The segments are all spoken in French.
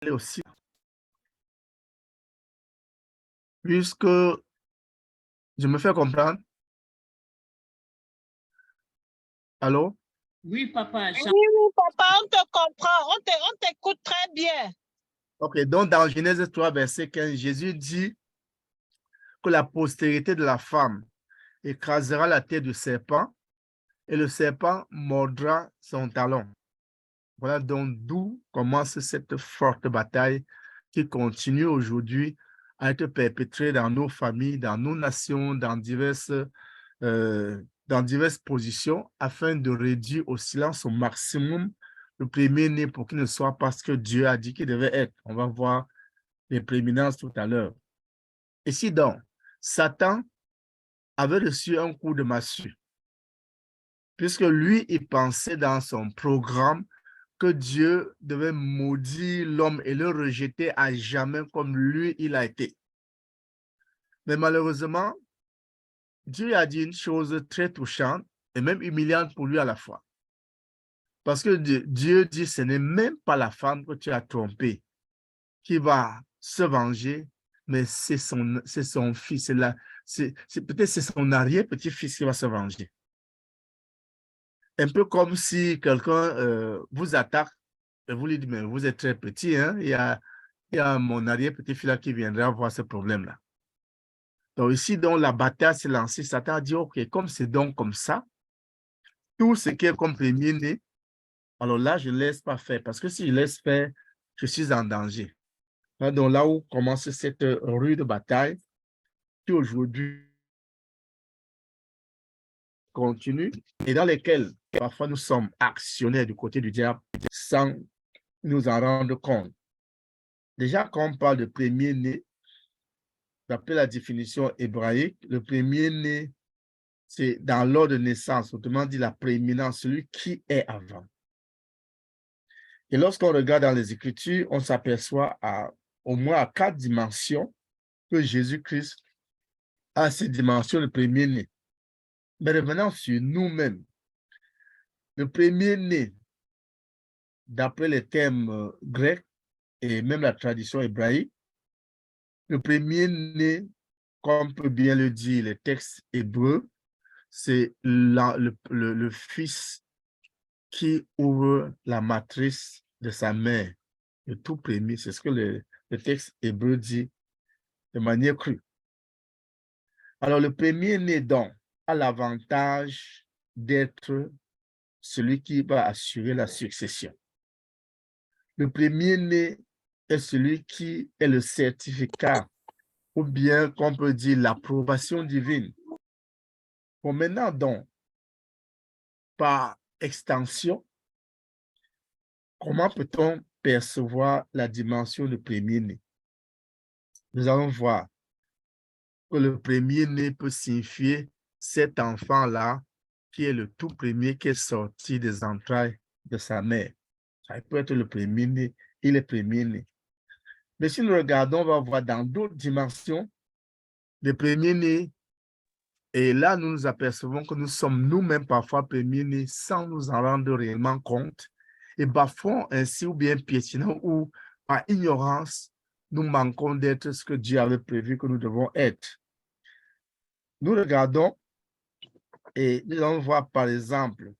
aussi, puisque je me fais comprendre. Allô? Oui, papa. Oui, oui, papa, on te comprend, on t'écoute très bien. Ok, donc dans Genèse 3, verset 15, Jésus dit que la postérité de la femme écrasera la tête du serpent et le serpent mordra son talon. Voilà donc d'où commence cette forte bataille qui continue aujourd'hui à être perpétrée dans nos familles, dans nos nations, dans diverses positions, afin de réduire au silence au maximum le premier-né pour qu'il ne soit pas ce que Dieu a dit qu'il devait être. On va voir les prééminences tout à l'heure. Ici donc, Satan avait reçu un coup de massue, puisque lui, il pensait dans son programme que Dieu devait maudire l'homme et le rejeter à jamais comme lui, il a été. Mais malheureusement, Dieu a dit une chose très touchante et même humiliante pour lui à la fois. Parce que Dieu dit, ce n'est même pas la femme que tu as trompée qui va se venger, mais c'est son fils. Peut-être c'est son arrière-petit-fils qui va se venger. Un peu comme si quelqu'un vous attaque et vous lui dites, mais vous êtes très petit, hein? Il y a mon arrière-petit-fils là qui viendra voir ce problème-là. Donc ici, donc, la bataille s'est lancée. Satan a dit, OK, comme c'est donc comme ça, tout ce qui est comme premier-né, alors là, je ne laisse pas faire. Parce que si je laisse faire, je suis en danger. Donc là où commence cette rude bataille qui aujourd'hui continue et dans lesquelles parfois nous sommes actionnaires du côté du diable sans nous en rendre compte. Déjà, quand on parle de premier-né, d'après la définition hébraïque, le premier-né, c'est dans l'ordre de naissance, autrement dit la prééminence, celui qui est avant. Et lorsqu'on regarde dans les Écritures, on s'aperçoit au moins à 4 dimensions que Jésus-Christ a ces dimensions de premier-né. Mais revenons sur nous-mêmes. Le premier-né, d'après les termes grecs et même la tradition hébraïque, le premier-né, comme peut bien le dire les textes hébreux, c'est le fils qui ouvre la matrice de sa mère. Le tout premier, c'est ce que le texte hébreu dit de manière crue. Alors, le premier-né, donc, a l'avantage d'être celui qui va assurer la succession. Le premier-né est celui qui est le certificat, ou bien, qu'on peut dire, l'approbation divine. Bon, maintenant, donc, par extension, comment peut-on percevoir la dimension du premier-né? Nous allons voir que le premier-né peut signifier cet enfant-là qui est le tout premier qui est sorti des entrailles de sa mère. Ça peut être le premier-né, il est premier-né. Mais si nous regardons, on va voir dans d'autres dimensions, le premier-né, et là, nous nous apercevons que nous sommes nous-mêmes parfois premiers-nés sans nous en rendre réellement compte et bafouons ainsi ou bien piétinons ou par ignorance, nous manquons d'être ce que Dieu avait prévu que nous devons être. Nous regardons et nous allons voir par exemple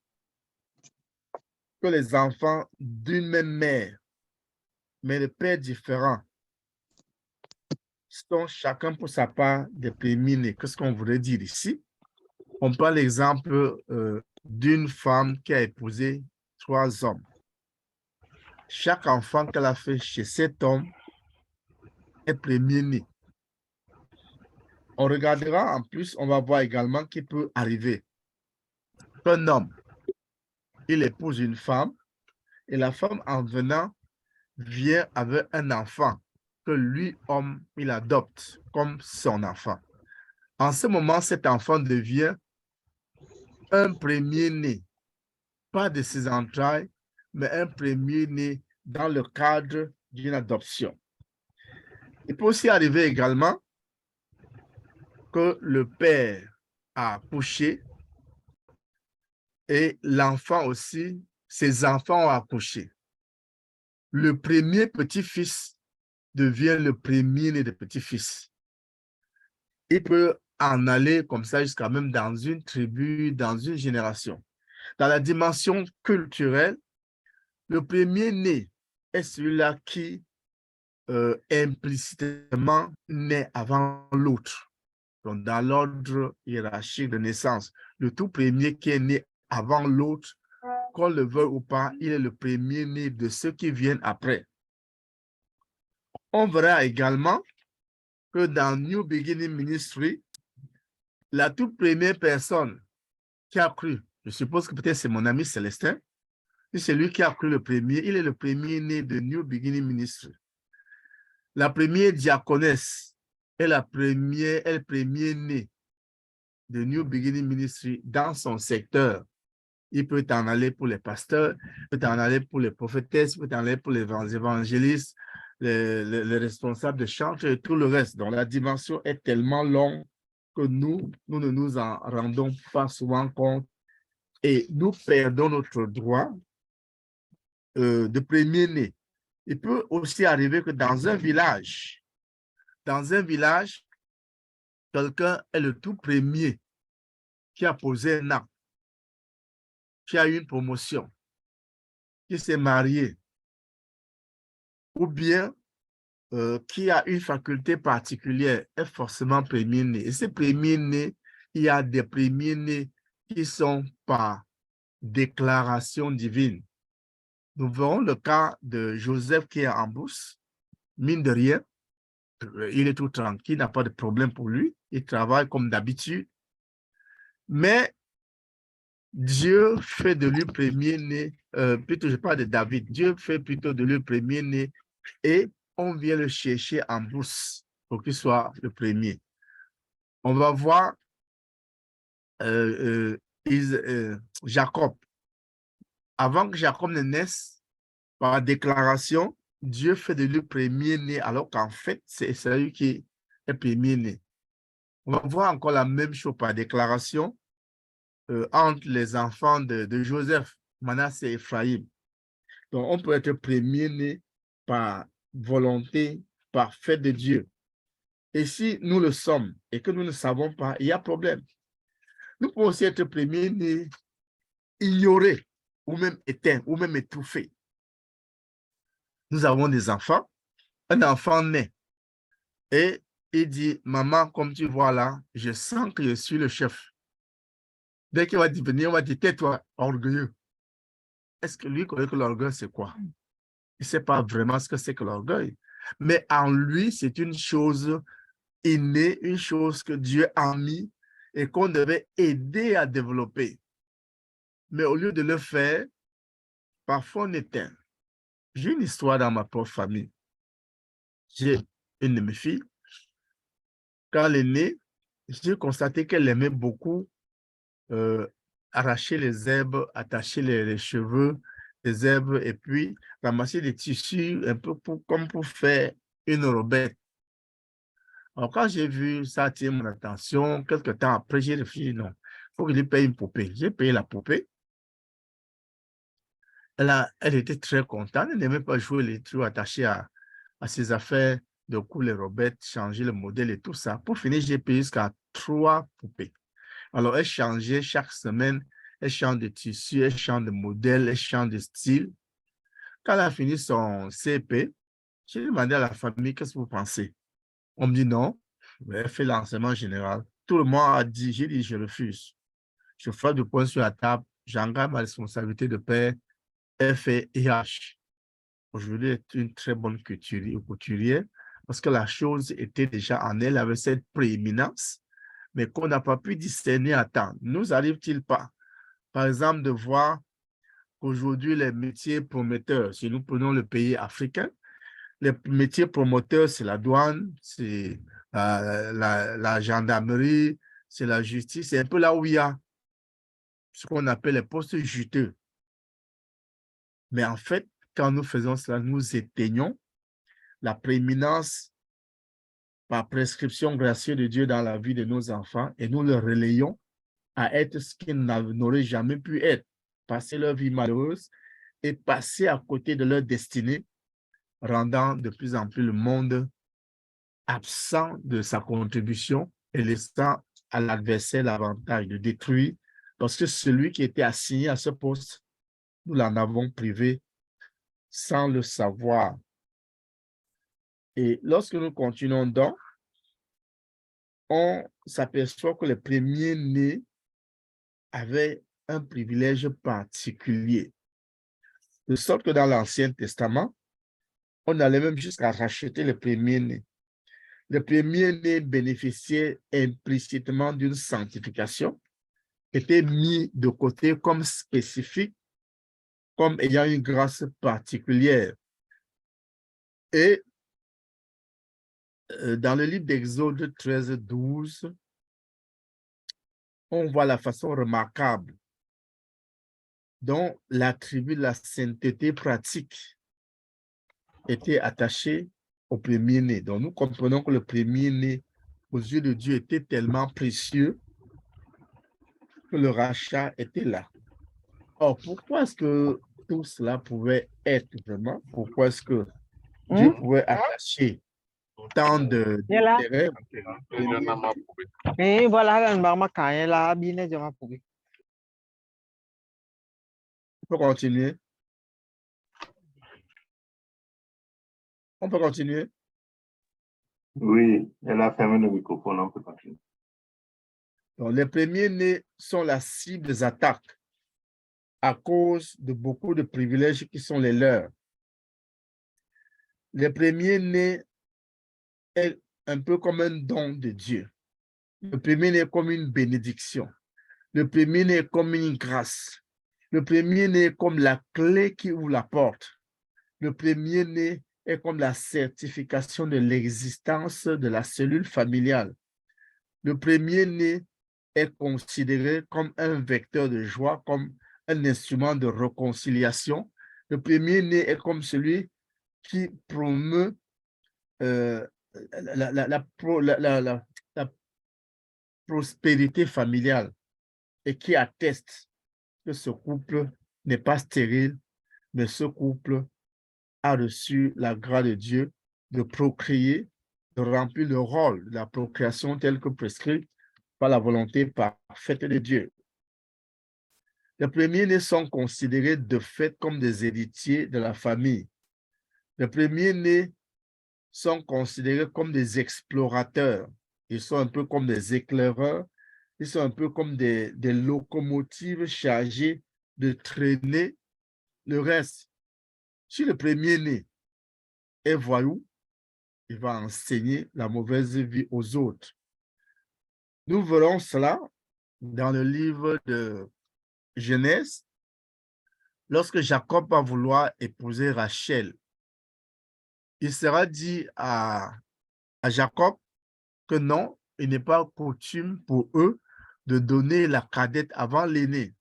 que les enfants d'une même mère, mais de pères différents, sont chacun pour sa part des premiers-nés. Qu'est-ce qu'on voudrait dire ici? On prend l'exemple d'une femme qui a épousé 3 hommes. Chaque enfant qu'elle a fait chez cet homme est premier-né. On regardera en plus, on va voir également qu'il peut arriver qu'un homme, il épouse une femme et la femme en venant vient avec un enfant que lui, homme, il adopte comme son enfant. En ce moment, cet enfant devient un premier-né, pas de ses entrailles, mais un premier-né dans le cadre d'une adoption. Il peut aussi arriver également que le père a accouché et l'enfant aussi, ses enfants ont accouché. le premier petit-fils devient le premier-né de petit-fils. Il peut en aller comme ça jusqu'à même dans une tribu, dans une génération. Dans la dimension culturelle, le premier-né est celui-là qui implicitement naît avant l'autre. Donc, dans l'ordre hiérarchique de naissance, le tout premier qui est né avant l'autre, qu'on le veuille ou pas, il est le premier-né de ceux qui viennent après. On verra également que dans New Beginning Ministry, la toute première personne qui a cru, je suppose que peut-être c'est mon ami Célestin, c'est lui qui a cru le premier, il est le premier-né de New Beginning Ministry. La première diaconesse est le premier-né de New Beginning Ministry dans son secteur. Il peut en aller pour les pasteurs, il peut en aller pour les prophétesses, il peut en aller pour les évangélistes, les responsables de chant et tout le reste. Donc, la dimension est tellement longue que nous ne nous en rendons pas souvent compte et nous perdons notre droit de premier-né. Il peut aussi arriver que dans un village, quelqu'un est le tout premier qui a posé un acte, qui a eu une promotion, qui s'est marié, ou bien qui a une faculté particulière, est forcément premier-né. Et ces premiers-nés, il y a des premiers-nés qui sont par déclaration divine. Nous verrons le cas de Joseph qui est en bourse, mine de rien, il est tout tranquille, il n'a pas de problème pour lui, il travaille comme d'habitude, mais Dieu fait de lui premier-né, plutôt je parle de David, Dieu fait plutôt de lui premier-né et on vient le chercher en bourse pour qu'il soit le premier. On va voir Jacob. Avant que Jacob ne naisse, par déclaration, Dieu fait de lui premier-né, alors qu'en fait, c'est celui qui est premier-né. On va voir encore la même chose par déclaration entre les enfants de Joseph, Manassé et Ephraïm. Donc, on peut être premier-né par volonté, par fait de Dieu. Et si nous le sommes et que nous ne savons pas, il y a problème. Nous pouvons aussi être premier-né, ignoré, ou même éteint, ou même étouffé. Nous avons des enfants, un enfant naît et il dit, maman, comme tu vois là, je sens que je suis le chef. Dès qu'il va venir, on va dire, tais-toi, orgueilleux. Est-ce que lui connaît que l'orgueil, c'est quoi? Il ne sait pas vraiment ce que c'est que l'orgueil. Mais en lui, c'est une chose innée, une chose que Dieu a mis et qu'on devait aider à développer. Mais au lieu de le faire, parfois on éteint. J'ai une histoire dans ma propre famille. J'ai une de mes filles. Quand elle est née, j'ai constaté qu'elle aimait beaucoup arracher les herbes, attacher les cheveux, les herbes, et puis ramasser des tissus un peu comme pour faire une robette. Alors, quand j'ai vu ça attirer mon attention, quelques temps après, j'ai réfléchi, non, il faut que je lui paye une poupée. J'ai payé la poupée. Elle était très contente. Elle n'aimait pas jouer les trucs attachés à ses affaires, de coup, les robettes, changer le modèle et tout ça. Pour finir, j'ai payé jusqu'à 3 poupées. Alors, elle changeait chaque semaine, elle change de tissu, elle change de modèle, elle change de style. Quand elle a fini son CP, j'ai demandé à la famille, qu'est-ce que vous pensez? On me dit non, elle fait l'enseignement général. Tout le monde a dit, j'ai dit, je refuse. Je frappe du poing sur la table, j'engage ma responsabilité de père, elle fait IH. Aujourd'hui, elle est une très bonne couturière parce que la chose était déjà en elle, avec cette prééminence, mais qu'on n'a pas pu discerner à temps. Nous arrive-t-il pas, par exemple, de voir qu'aujourd'hui, les métiers prometteurs, si nous prenons le pays africain, les métiers promoteurs, c'est la douane, c'est la gendarmerie, c'est la justice. C'est un peu là où il y a ce qu'on appelle les postes juteux. Mais en fait, quand nous faisons cela, nous éteignons la prééminence par prescription gracieuse de Dieu dans la vie de nos enfants et nous le relayons à être ce qu'ils n'auraient jamais pu être, passer leur vie malheureuse et passer à côté de leur destinée rendant de plus en plus le monde absent de sa contribution et laissant à l'adversaire l'avantage de détruire, parce que celui qui était assigné à ce poste, nous l'en avons privé sans le savoir. Et lorsque nous continuons donc, on s'aperçoit que les premiers-nés avaient un privilège particulier. De sorte que dans l'Ancien Testament, on allait même jusqu'à racheter les premiers-nés. Les premiers-nés bénéficiaient implicitement d'une sanctification, étaient mis de côté comme spécifiques, comme ayant une grâce particulière. Et dans le livre d'Exode 13, 12, on voit la façon remarquable dont l'attribut de la sainteté pratique était attaché au premier-né. Donc, nous comprenons que le premier-né, aux yeux de Dieu, était tellement précieux que le rachat était là. Or, pourquoi est-ce que tout cela pouvait être vraiment? Pourquoi est-ce que Dieu pouvait attacher tant d'intérêt? Et voilà, là, On peut continuer. On peut continuer. Oui, elle a fermé le microphone, on peut continuer. Donc, les premiers-nés sont la cible des attaques à cause de beaucoup de privilèges qui sont les leurs. Les premiers-nés est un peu comme un don de Dieu. Le premier-né est comme une bénédiction. Le premier-né est comme une grâce. Le premier-né est comme la clé qui ouvre la porte. Le premier-né est comme la certification de l'existence de la cellule familiale. Le premier-né est considéré comme un vecteur de joie, comme un instrument de réconciliation. Le premier-né est comme celui qui promeut la prospérité familiale et qui atteste que ce couple n'est pas stérile, mais ce couple a reçu la grâce de Dieu de procréer, de remplir le rôle de la procréation tel que prescrit par la volonté parfaite de Dieu. Les premiers-nés sont considérés de fait comme des héritiers de la famille. Les premiers-nés sont considérés comme des explorateurs. Ils sont un peu comme des éclaireurs. Ils sont un peu comme des locomotives chargées de traîner le reste. Si le premier-né est voyou, il va enseigner la mauvaise vie aux autres. Nous verrons cela dans le livre de Genèse, lorsque Jacob va vouloir épouser Rachel. Il sera dit à Jacob que non, il n'est pas coutume pour eux de donner la cadette avant l'aîné.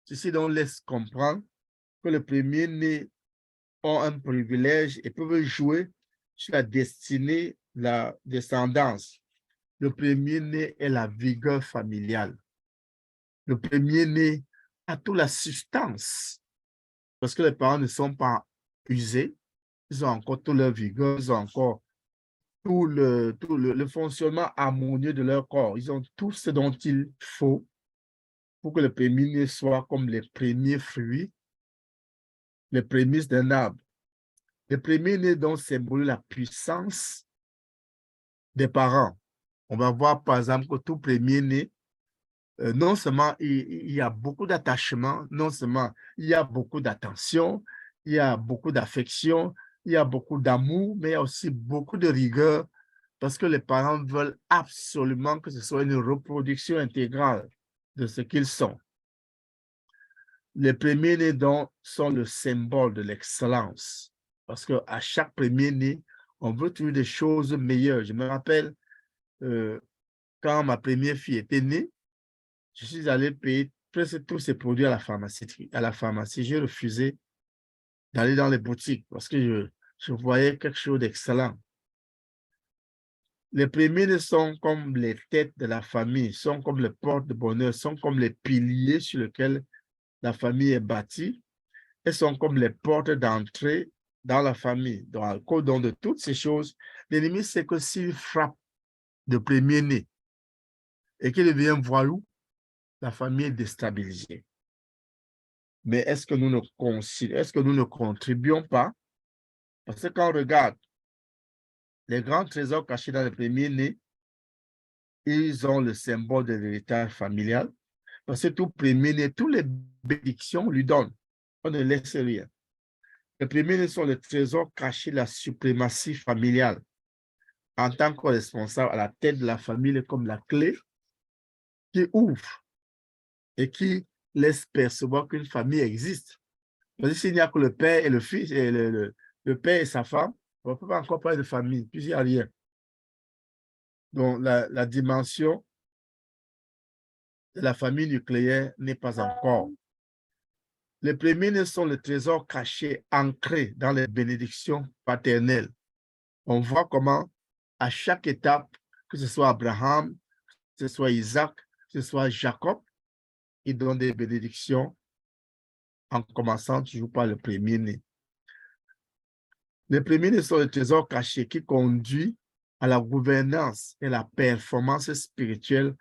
Ceci donc laisse comprendre que les premiers-nés ont un privilège et peuvent jouer sur la destinée, la descendance. Le premier-né est la vigueur familiale. Le premier-né a toute la substance parce que les parents ne sont pas usés. Ils ont encore toute leur vigueur, ils ont encore tout le fonctionnement harmonieux de leur corps. Ils ont tout ce dont il faut pour que le premier-né soit comme les premiers fruits, les prémices d'un arbre. Le premier-né donc symbolise la puissance des parents. On va voir par exemple que tout premier-né, non seulement il y a beaucoup d'attachement, non seulement il y a beaucoup d'attention, il y a beaucoup d'affection, il y a beaucoup d'amour, mais il y a aussi beaucoup de rigueur parce que les parents veulent absolument que ce soit une reproduction intégrale de ce qu'ils sont. Les premiers-nés donc sont le symbole de l'excellence parce qu'à chaque premier-né, on veut trouver des choses meilleures. Je me rappelle quand ma première fille était née, je suis allé payer presque tous ces produits à la pharmacie. J'ai refusé d'aller dans les boutiques parce que je voyais quelque chose d'excellent. Les premiers sont comme les têtes de la famille, sont comme les portes de bonheur, sont comme les piliers sur lesquels la famille est bâtie et sont comme les portes d'entrée dans la famille, dans l'alcool, dans de toutes ces choses, l'ennemi sait que s'il frappe de premier-né et qu'il devient voilou, la famille est déstabilisée. Mais est-ce que nous ne contribuons pas? Parce que quand on regarde les grands trésors cachés dans le premier-né, ils ont le symbole de l'héritage familial. Parce que tout premier-né, toutes les bénédictions, on lui donne. On ne laisse rien. Les premiers-nés sont les trésors cachés de la suprématie familiale. En tant que responsable à la tête de la famille, comme la clé qui ouvre et qui laisse percevoir qu'une famille existe. Parce que s'il n'y a que le père et le fils, et le père et sa femme, on ne peut pas encore parler de famille, puis il n'y a rien. Donc, la dimension de la famille nucléaire n'est pas encore. Les premiers sont les trésors cachés, ancrés dans les bénédictions paternelles. On voit comment, à chaque étape, que ce soit Abraham, que ce soit Isaac, que ce soit Jacob, ils donnent des bénédictions en commençant toujours par le premier-né. Les premiers-nés sont les trésors cachés qui conduisent à la gouvernance et la performance spirituelle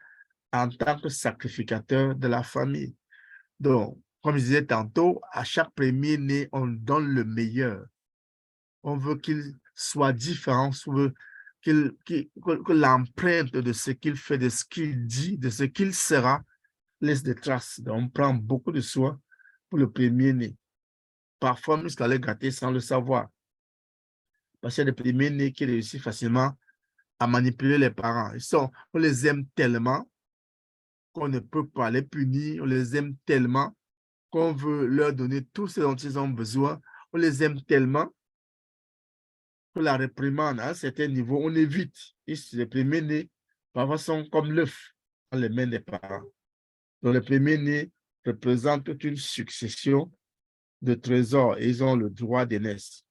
en tant que sacrificateur de la famille. Donc, comme je disais tantôt, à chaque premier-né, on donne le meilleur. On veut qu'il soit différent, on veut que l'empreinte de ce qu'il fait, de ce qu'il dit, de ce qu'il sera, laisse des traces. Donc, on prend beaucoup de soin pour le premier-né. Parfois, jusqu'à le gâter sans le savoir. Parce qu'il y a des premiers-nés qui réussissent facilement à manipuler les parents. On les aime tellement qu'on ne peut pas les punir. On les aime tellement qu'on veut leur donner tout ce dont ils ont besoin. On les aime tellement que la réprimande à un certain niveau, on évite. Les premiers-nés, parfois, sont comme l'œuf dans les mains des parents. Donc, les premiers-nés représentent toute une succession de trésors et ils ont le droit d'aînesse.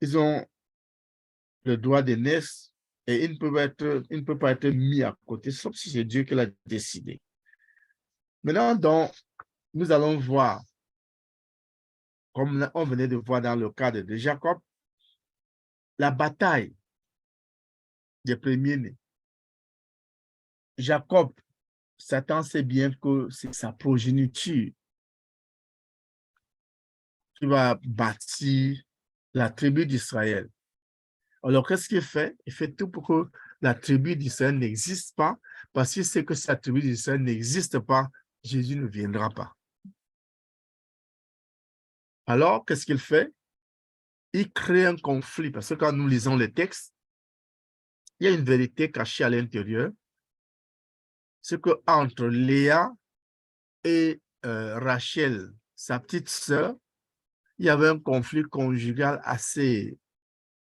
Ils ont le droit d'aînesse et ils ne peuvent pas être mis à côté, sauf si c'est Dieu qui l'a décidé. Maintenant, donc, nous allons voir, comme on venait de voir dans le cadre de Jacob, la bataille des premiers-nés. Jacob, Satan sait bien que c'est sa progéniture qui va bâtir la tribu d'Israël. Alors, qu'est-ce qu'il fait? Il fait tout pour que la tribu d'Israël n'existe pas, parce qu'il sait que si la tribu d'Israël n'existe pas, Jésus ne viendra pas. Alors, qu'est-ce qu'il fait? Il crée un conflit, parce que quand nous lisons les textes, il y a une vérité cachée à l'intérieur. C'est qu'entre Léa et Rachel, sa petite sœur, il y avait un conflit conjugal assez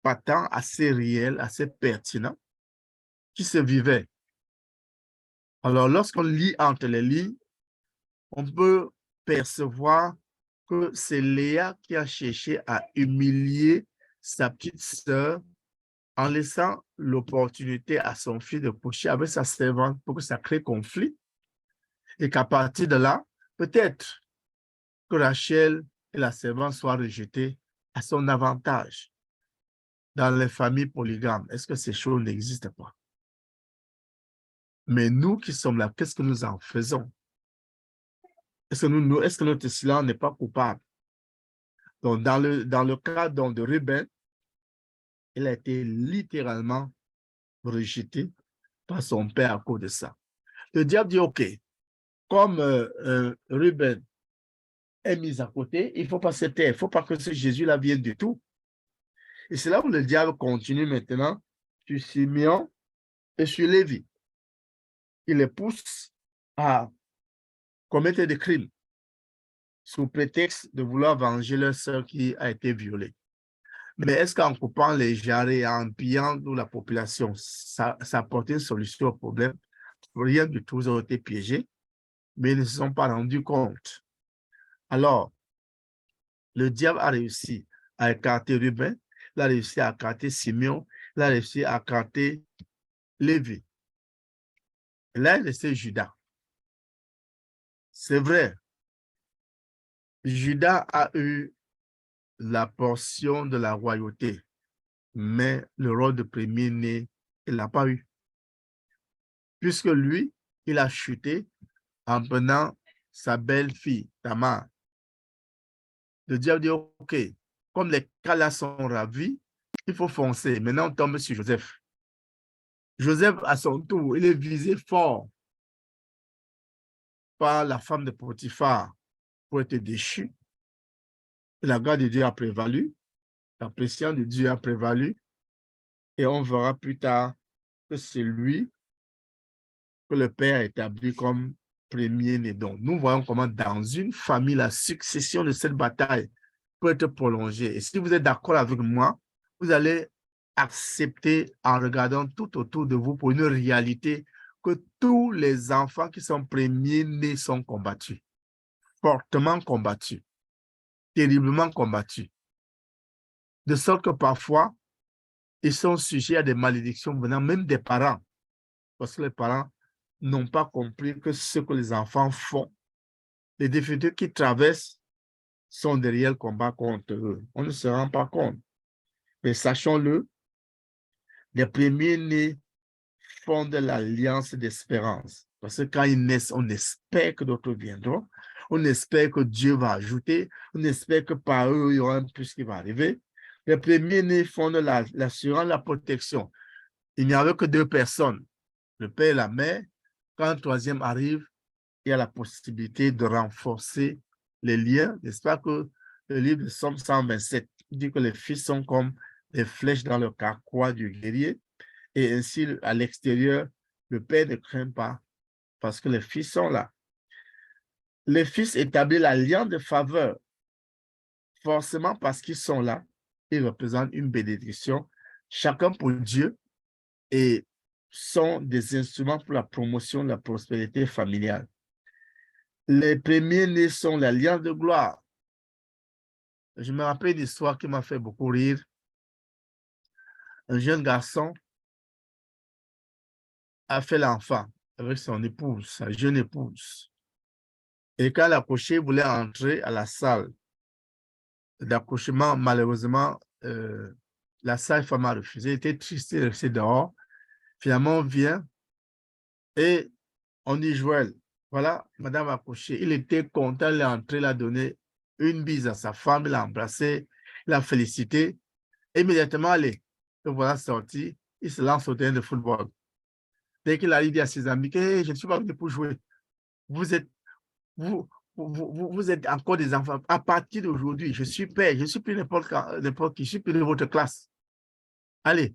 patent, assez réel, assez pertinent, qui se vivait. Alors, lorsqu'on lit entre les lignes, on peut percevoir que c'est Léa qui a cherché à humilier sa petite sœur en laissant l'opportunité à son fils de coucher avec sa servante pour que ça crée conflit. Et qu'à partir de là, peut-être que Rachel et la servante soient rejetées à son avantage. Dans les familles polygames, est-ce que ces choses n'existent pas? Mais nous qui sommes là, qu'est-ce que nous en faisons? Est-ce que notre silence n'est pas coupable? Donc, dans le cas donc, de Ruben, il a été littéralement rejeté par son père à cause de ça. Le diable dit, OK, comme Ruben est mis à côté, il ne faut pas se taire, il ne faut pas que ce Jésus-là vienne du tout. Et c'est là où le diable continue maintenant sur Simeon et sur Lévi. Il les pousse à commettre des crimes sous prétexte de vouloir venger leur sœur qui a été violée. Mais est-ce qu'en coupant les jarrets, en pillant la population, ça apporte une solution au problème? Rien du tout, ils ont été piégés, mais ils ne se sont pas rendus compte. Alors, le diable a réussi à écarter Ruben, il a réussi à écarter Simeon, il a réussi à écarter Lévi. Là, il restait Judas. C'est vrai, Judas a eu la portion de la royauté, mais le rôle de premier-né, il n'a pas eu. Puisque lui, il a chuté en prenant sa belle-fille, Tamar. Le diable dit, OK, comme les cas là sont ravis, il faut foncer. Maintenant, on tombe sur Joseph. Joseph, à son tour, il est visé fort par la femme de Potiphar pour être déchu. La grâce de Dieu a prévalu, la pression de Dieu a prévalu, et on verra plus tard que c'est lui que le Père a établi comme premier-né. Donc, nous voyons comment dans une famille, la succession de cette bataille peut être prolongée. Et si vous êtes d'accord avec moi, vous allez accepter en regardant tout autour de vous pour une réalité que tous les enfants qui sont premiers-nés sont combattus, fortement combattus, terriblement combattus. De sorte que parfois, ils sont sujets à des malédictions venant même des parents, parce que les parents n'ont pas compris que ce que les enfants font, les difficultés qu'ils traversent sont des réels combats contre eux. On ne se rend pas compte. Mais sachons-le, les premiers-nés fondent l'alliance d'espérance. Parce que quand ils naissent, on espère que d'autres viendront. On espère que Dieu va ajouter. On espère que par eux, il y aura un plus qui va arriver. Les premiers-nés fondent l'assurance, la protection. Il n'y avait que 2 personnes, le père et la mère. Quand un troisième arrive, il y a la possibilité de renforcer les liens. N'est-ce pas que le livre de Somme 127 dit que les fils sont comme des flèches dans le carquois du guerrier. Et ainsi, à l'extérieur, le père ne craint pas parce que les fils sont là. Les fils établissent l'alliance de faveur. Forcément, parce qu'ils sont là, ils représentent une bénédiction, chacun pour Dieu, et sont des instruments pour la promotion de la prospérité familiale. Les premiers-nés sont l'alliance de gloire. Je me rappelle une histoire qui m'a fait beaucoup rire. Un jeune garçon a fait l'enfant avec son épouse, sa jeune épouse. Et quand l'accouché voulait entrer à la salle d'accouchement, malheureusement, la sage-femme a refusé. Il était triste, il est resté dehors. Finalement, on vient et on dit, Joël, voilà, madame a accouché. Il était content, il est entré, il a donné une bise à sa femme, il l'a embrassé, il l'a félicité. Immédiatement, allez, le voilà sorti, il se lance au terrain de football. Dès qu'il arrive, il dit à ses amis que hey, je ne suis pas venu pour jouer. Vous êtes, vous êtes encore des enfants. À partir d'aujourd'hui, je suis père, je ne suis plus n'importe qui, je suis plus de votre classe. Allez,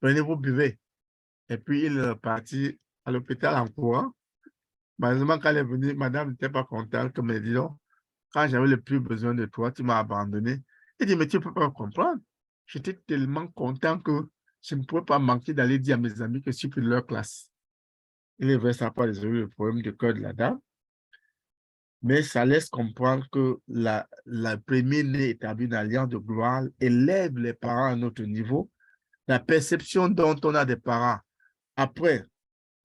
prenez-vous, buvez. Et puis, il est parti à l'hôpital en courant. Malheureusement, quand elle est venue, madame n'était pas contente, comme elle dit, donc, quand j'avais le plus besoin de toi, tu m'as abandonné. Elle dit, mais tu ne peux pas comprendre. J'étais tellement content que je ne pouvais pas manquer d'aller dire à mes amis que je suis plus de leur classe. Il est vrai, ça n'a pas résolu le problème du cœur de la dame, mais ça laisse comprendre que la première-née établit une alliance de gloire, élève les parents à notre niveau. La perception dont on a des parents après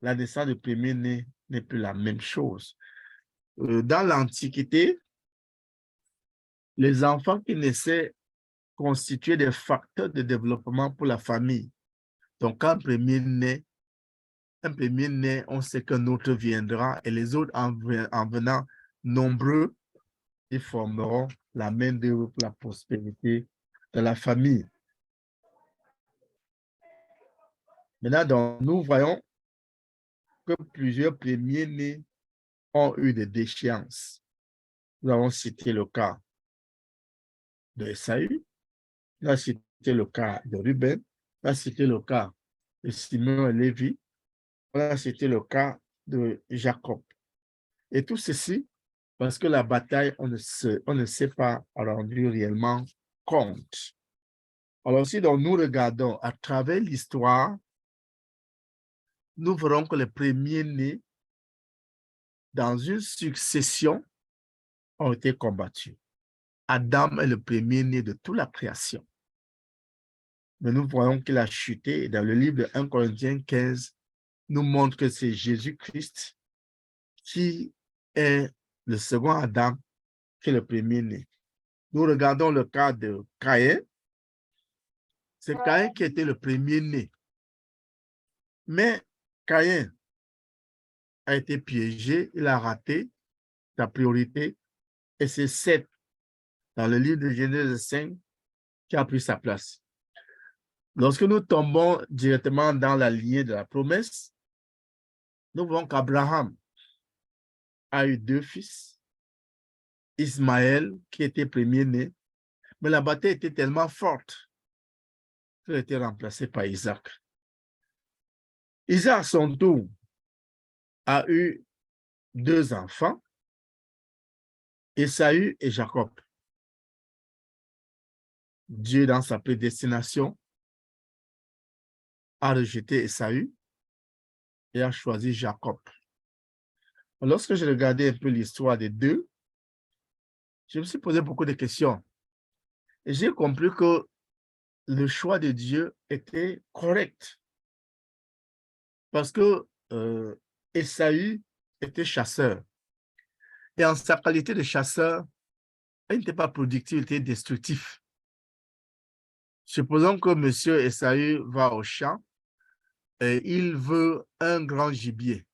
la naissance du premier-né n'est plus la même chose. Dans l'Antiquité, les enfants qui naissaient constituaient des facteurs de développement pour la famille. Donc, quand un premier-né, on sait qu'un autre viendra et les autres en venant nombreux, ils formeront la main d'œuvre pour la prospérité de la famille. Maintenant, nous voyons que plusieurs premiers-nés ont eu des déchéances. Nous avons cité le cas de Esaü, nous avons cité le cas de Ruben, nous avons cité le cas de Simon et Lévi, nous avons cité le cas de Jacob. Et tout ceci, parce que la bataille, on ne s'est pas rendu réellement compte. Alors, si donc nous regardons à travers l'histoire, nous verrons que les premiers-nés dans une succession ont été combattus. Adam est le premier-né de toute la création. Mais nous voyons qu'il a chuté. Et dans le livre de 1 Corinthiens 15, nous montre que c'est Jésus-Christ qui est le second Adam, qui est le premier-né. Nous regardons le cas de Caïn. C'est Caïn qui était le premier-né. Mais Caïn a été piégé, il a raté sa priorité et c'est Seth, dans le livre de Genèse 5, qui a pris sa place. Lorsque nous tombons directement dans la lignée de la promesse, nous voyons qu'Abraham a eu 2 fils, Ismaël qui était premier-né, mais la bataille était tellement forte qu'il a été remplacé par Isaac. Isaac, à son tour, a eu 2 enfants, Ésaü et Jacob. Dieu, dans sa prédestination, a rejeté Ésaü et a choisi Jacob. Lorsque j'ai regardé un peu l'histoire des deux, je me suis posé beaucoup de questions. Et j'ai compris que le choix de Dieu était correct. Parce que Ésaü était chasseur. Et en sa qualité de chasseur, il n'était pas productif, il était destructif. Supposons que M. Ésaü va au champ et il veut un grand gibier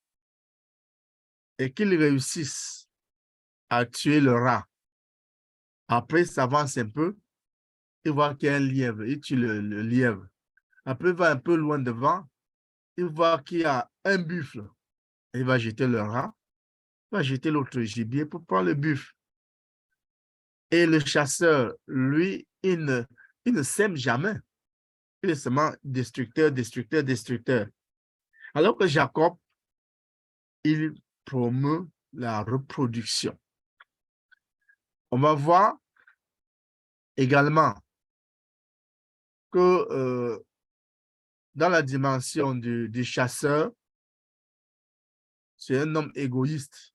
et qu'il réussisse à tuer le rat. Après, il s'avance un peu, il voit qu'il y a un lièvre, il tue le lièvre. Après, il va un peu loin devant, il voit qu'il y a un buffle. Il va jeter le rat, il va jeter l'autre gibier pour prendre le buffle. Et le chasseur, lui, il ne sème jamais. Il est seulement destructeur, destructeur, destructeur. Alors que Jacob, il promeut la reproduction. On va voir également que dans la dimension du chasseur, c'est un homme égoïste.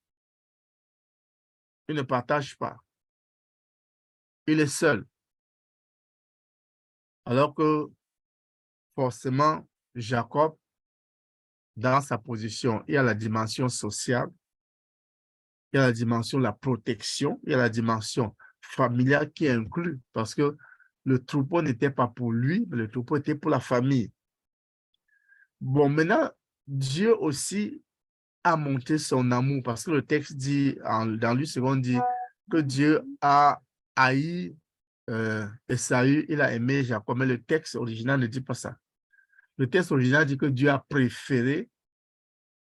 Il ne partage pas. Il est seul. Alors que forcément, Jacob, dans sa position, il y a la dimension sociale, il y a la dimension de la protection, il y a la dimension familiale qui est inclue parce que le troupeau n'était pas pour lui, mais le troupeau était pour la famille. Bon, maintenant, Dieu aussi a montré son amour parce que le texte dit, dans Luc 2, dit que Dieu a haï Ésaü, il a aimé Jacob, mais le texte original ne dit pas ça. Le texte original dit que Dieu a préféré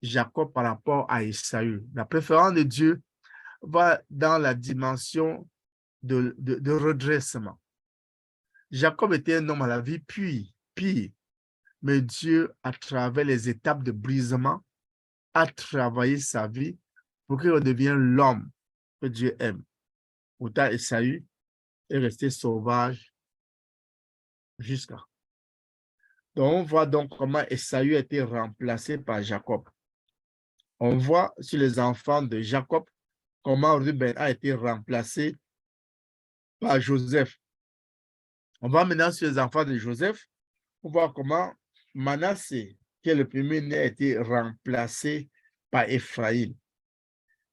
Jacob par rapport à Ésaü. La préférence de Dieu va dans la dimension de redressement. Jacob était un homme à la vie pire, mais Dieu, à travers les étapes de brisement, a travaillé sa vie pour qu'il redevienne l'homme que Dieu aime. Pourtant, Ésaü est resté sauvage jusqu'à. Donc, on voit donc comment Ésaü a été remplacé par Jacob. On voit sur les enfants de Jacob comment Ruben a été remplacé par Joseph. On va maintenant sur les enfants de Joseph. On voit comment Manassé, qui est le premier-né, a été remplacé par Ephraïm.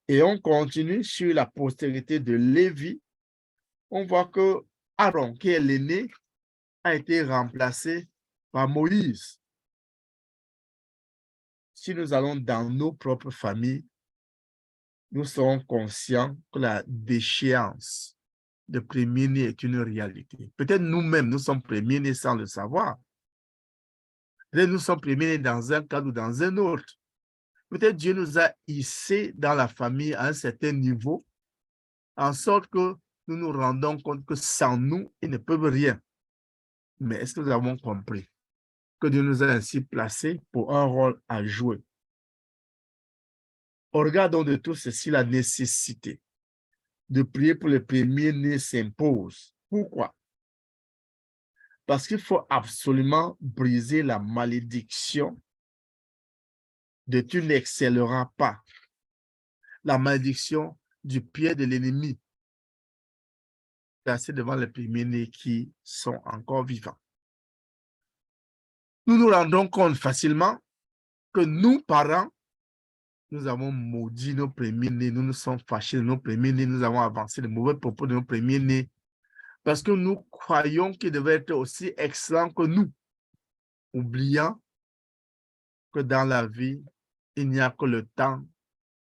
Et on continue sur la postérité de Lévi. On voit que Aaron, qui est l'aîné, a été remplacé par Moïse. Si nous allons dans nos propres familles, nous serons conscients que la déchéance de premier-né est une réalité. Peut-être nous-mêmes, nous sommes premiers-nés sans le savoir. Peut-être nous sommes premiers-nés dans un cadre ou dans un autre. Peut-être Dieu nous a hissés dans la famille à un certain niveau, en sorte que nous nous rendons compte que sans nous, ils ne peuvent rien. Mais est-ce que nous avons compris que Dieu nous a ainsi placés pour un rôle à jouer? Au regard donc de tout ceci, la nécessité de prier pour les premiers-nés s'impose. Pourquoi? Parce qu'il faut absolument briser la malédiction de tu n'excelleras pas. La malédiction du pied de l'ennemi placé devant les premiers-nés qui sont encore vivants. Nous nous rendons compte facilement que nous, parents, nous avons maudit nos premiers-nés, nous nous sommes fâchés de nos premiers-nés, nous avons avancé de mauvais propos de nos premiers-nés parce que nous croyons qu'il devait être aussi excellent que nous, oubliant que dans la vie, il n'y a que le temps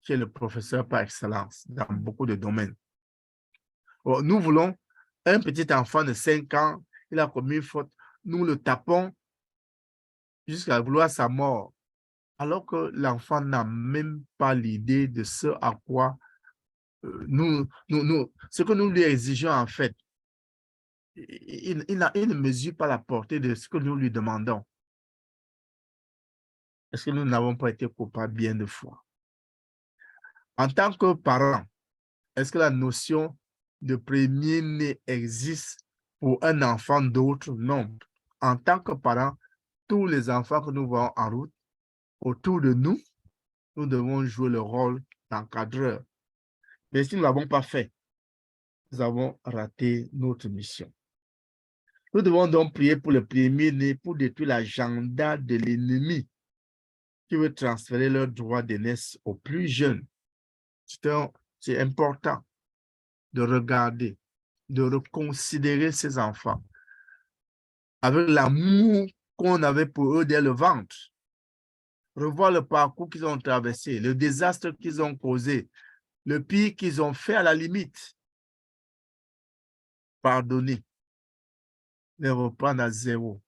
qui est le professeur par excellence dans beaucoup de domaines. Bon, nous voulons un petit enfant de 5 ans, il a commis une faute, nous le tapons jusqu'à vouloir sa mort, alors que l'enfant n'a même pas l'idée de ce à quoi ce que nous lui exigeons en fait. Il ne mesure pas la portée de ce que nous lui demandons. Est-ce que nous n'avons pas été coupables bien de fois? En tant que parents, est-ce que la notion de premier-né existe pour un enfant d'autre? Non. En tant que parents, tous les enfants que nous voyons en route, autour de nous, nous devons jouer le rôle d'encadreur. Mais si nous ne l'avons pas fait, nous avons raté notre mission. Nous devons donc prier pour le premier-né pour détruire l'agenda de l'ennemi qui veut transférer leurs droits d'aînesse aux plus jeunes. C'est important de regarder, de reconsidérer ces enfants avec l'amour qu'on avait pour eux dès le ventre. Revoir le parcours qu'ils ont traversé, le désastre qu'ils ont causé, le pire qu'ils ont fait à la limite. Pardonner, les reprendre à zéro.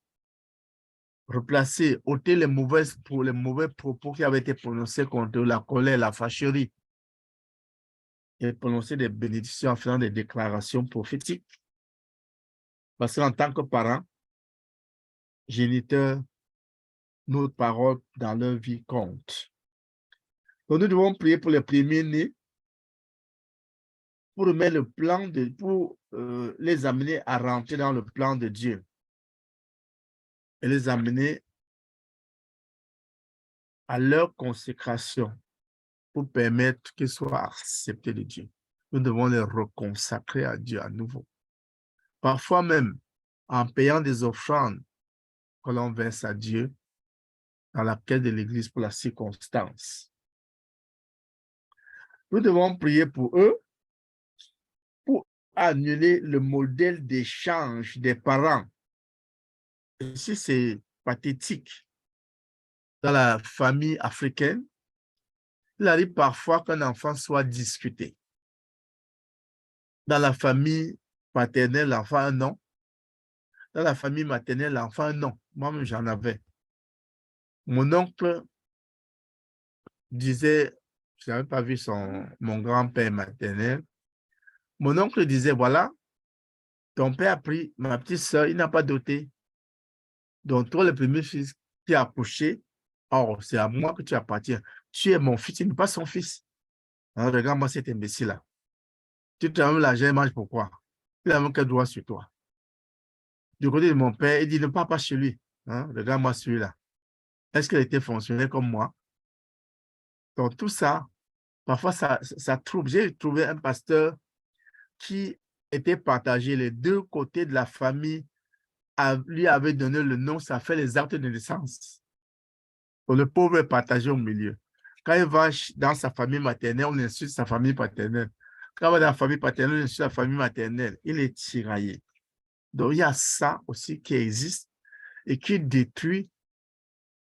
Replacer, ôter les mauvais propos qui avaient été prononcés contre la colère, la fâcherie, et prononcer des bénédictions en faisant des déclarations prophétiques. Parce qu'en tant que parents, géniteurs, notre parole dans leur vie compte. Donc nous devons prier pour les premiers-nés pour remettre le plan pour les amener à rentrer dans le plan de Dieu et les amener à leur consécration pour permettre qu'ils soient acceptés de Dieu. Nous devons les reconsacrer à Dieu à nouveau. Parfois même, en payant des offrandes que l'on verse à Dieu dans la caisse de l'Église pour la circonstance. Nous devons prier pour eux pour annuler le modèle d'échange des parents. Ici, c'est pathétique. Dans la famille africaine, il arrive parfois qu'un enfant soit discuté. Dans la famille paternelle, l'enfant a un nom. Dans la famille maternelle, l'enfant a un nom. Moi-même, j'en avais. Mon oncle disait, je n'avais pas vu mon grand-père maternel. Mon oncle disait, voilà, ton père a pris ma petite soeur, il n'a pas doté. Donc, toi, le premier fils qui a accouché, or, c'est à moi que tu appartiens. Tu es mon fils, il n'est pas son fils. Alors, regarde-moi cet imbécile-là. Tu te ramènes l'argent, il mange pourquoi? Il a même quel droit sur toi. Du côté de mon père, il dit, ne pars pas chez lui. Hein? Regarde-moi celui-là. Est-ce qu'il était fonctionnaire comme moi? Donc, tout ça, parfois, ça trouble. J'ai trouvé un pasteur qui était partagé les deux côtés de la famille, lui avait donné le nom, ça fait les actes de naissance. Donc, le pauvre est partagé au milieu. Quand il va dans sa famille maternelle, on insulte sa famille paternelle. Quand il va dans la famille paternelle, on insulte sa famille maternelle. Il est tiraillé. Donc, il y a ça aussi qui existe et qui détruit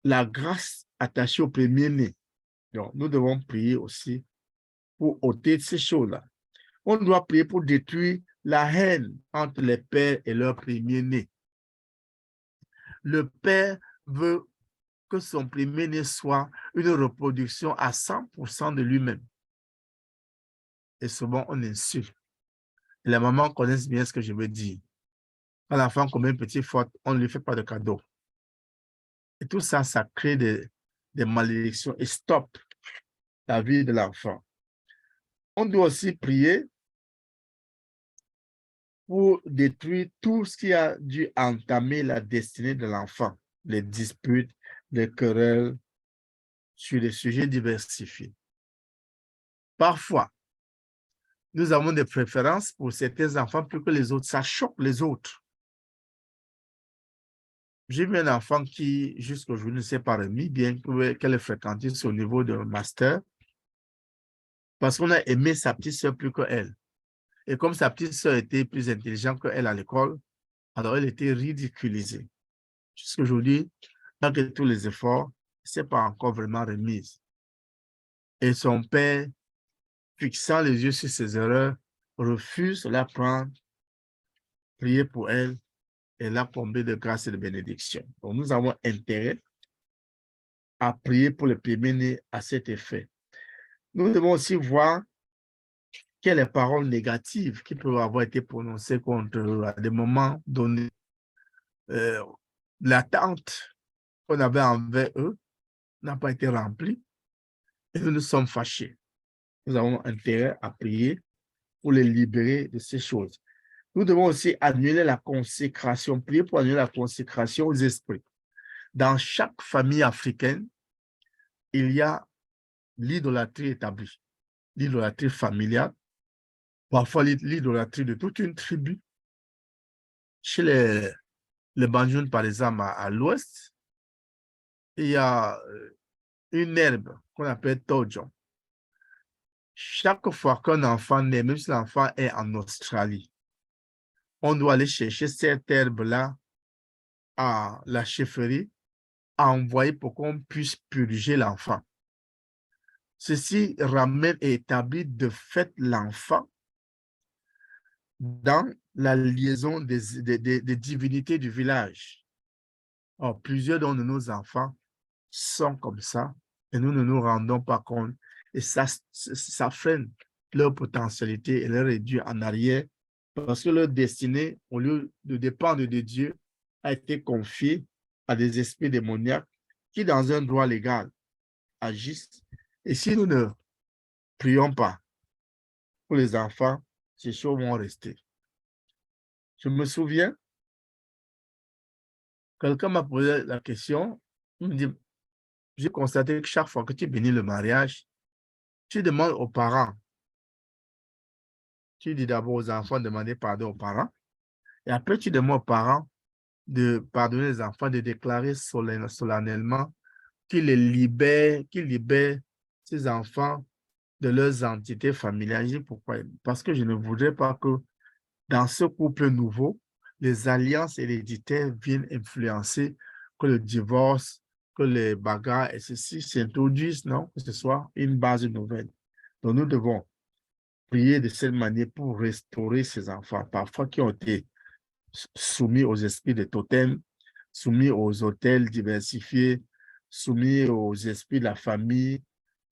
la grâce attachée au premier-né. Donc, nous devons prier aussi pour ôter ces choses-là. On doit prier pour détruire la haine entre les pères et leurs premiers-nés. Le père veut que son premier-né soit une reproduction à 100% de lui-même. Et souvent, on insulte. Et les mamans connaissent bien ce que je veux dire. Quand l'enfant commet une petite faute, on ne lui fait pas de cadeau. Et tout ça, ça crée des malédictions et stoppe la vie de l'enfant. On doit aussi prier pour détruire tout ce qui a dû entamer la destinée de l'enfant, les disputes, les querelles sur des sujets diversifiés. Parfois, nous avons des préférences pour certains enfants plus que les autres. Ça choque les autres. J'ai vu un enfant qui, jusqu'aujourd'hui, ne s'est pas remis, bien qu'elle ait fréquenté au niveau de master, parce qu'on a aimé sa petite soeur plus qu'elle. Et comme sa petite sœur était plus intelligente qu'elle à l'école, alors elle était ridiculisée. Jusqu'aujourd'hui, malgré tous les efforts, ce n'est pas encore vraiment remise. Et son père, fixant les yeux sur ses erreurs, refuse de la prendre, prier pour elle et la combler de grâce et de bénédiction. Donc, nous avons intérêt à prier pour le premier-né à cet effet. Nous devons aussi voir quelles paroles négatives qui peuvent avoir été prononcées contre eux à des moments donnés. L'attente qu'on avait envers eux n'a pas été remplie et nous nous sommes fâchés. Nous avons intérêt à prier pour les libérer de ces choses. Nous devons aussi annuler la consécration, prier pour annuler la consécration aux esprits. Dans chaque famille africaine, il y a l'idolâtrie établie, l'idolâtrie familiale, parfois l'idolâtrie de toute une tribu. Chez les Banjoun, par exemple, à l'ouest, il y a une herbe qu'on appelle Tojon. Chaque fois qu'un enfant naît, même si l'enfant est en Australie, on doit aller chercher cette herbe-là à la chefferie, à envoyer pour qu'on puisse purger l'enfant. Ceci ramène et établit de fait l'enfant dans la liaison des divinités du village. Or, plusieurs de nos enfants sont comme ça et nous ne nous rendons pas compte. Et ça freine leur potentialité et leur réduit en arrière parce que leur destinée, au lieu de dépendre de Dieu, a été confiée à des esprits démoniaques qui, dans un droit légal, agissent. Et si nous ne prions pas pour les enfants, ces choses vont rester. Je me souviens, quelqu'un m'a posé la question, il me dit, j'ai constaté que chaque fois que tu bénis le mariage, tu demandes aux parents. Tu dis d'abord aux enfants de demander pardon aux parents. Et après, tu demandes aux parents de pardonner les enfants, de déclarer solennellement qu'ils libèrent ces enfants de leurs entités familiales. Je dis pourquoi? Parce que je ne voudrais pas que dans ce couple nouveau, les alliances héréditaires viennent influencer, que le divorce, que les bagarres et ceci s'introduisent, non? Que ce soit une base nouvelle. Donc, nous devons prier de cette manière pour restaurer ces enfants, parfois qui ont été soumis aux esprits de totem, soumis aux hôtels diversifiés, soumis aux esprits de la famille,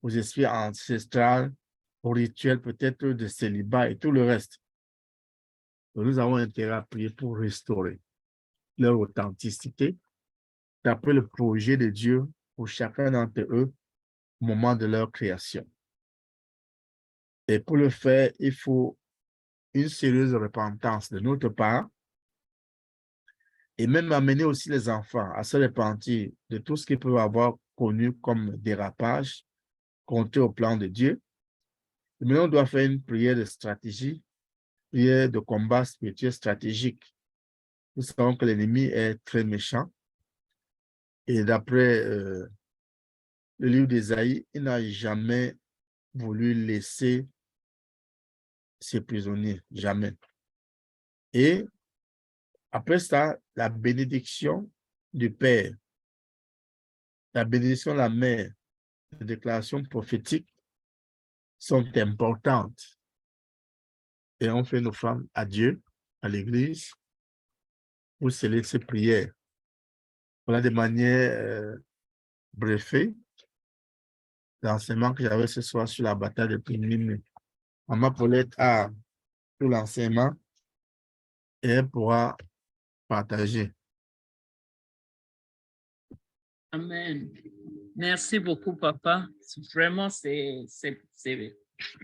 aux esprits ancestrales, aux rituels peut-être de célibat et tout le reste. Donc, nous avons intérêt à prier pour restaurer leur authenticité, d'après le projet de Dieu pour chacun d'entre eux au moment de leur création. Et pour le faire, il faut une sérieuse repentance de notre part et même amener aussi les enfants à se repentir de tout ce qu'ils peuvent avoir connu comme dérapage, compter au plan de Dieu. Et maintenant, on doit faire une prière de stratégie, prière de combat spirituel stratégique. Nous savons que l'ennemi est très méchant. Et d'après le livre d'Ésaïe, il n'a jamais voulu laisser ses prisonniers, jamais. Et après ça, la bénédiction du Père, la bénédiction de la Mère, les déclarations prophétiques sont importantes. Et on fait nos femmes à Dieu, à l'Église, pour sceller ces prières. Voilà de manière brefée l'enseignement que j'avais ce soir sur la bataille de Pénin. Maman Paulette a tout l'enseignement et elle pourra partager. Amen. Merci beaucoup, papa. Vraiment, c'est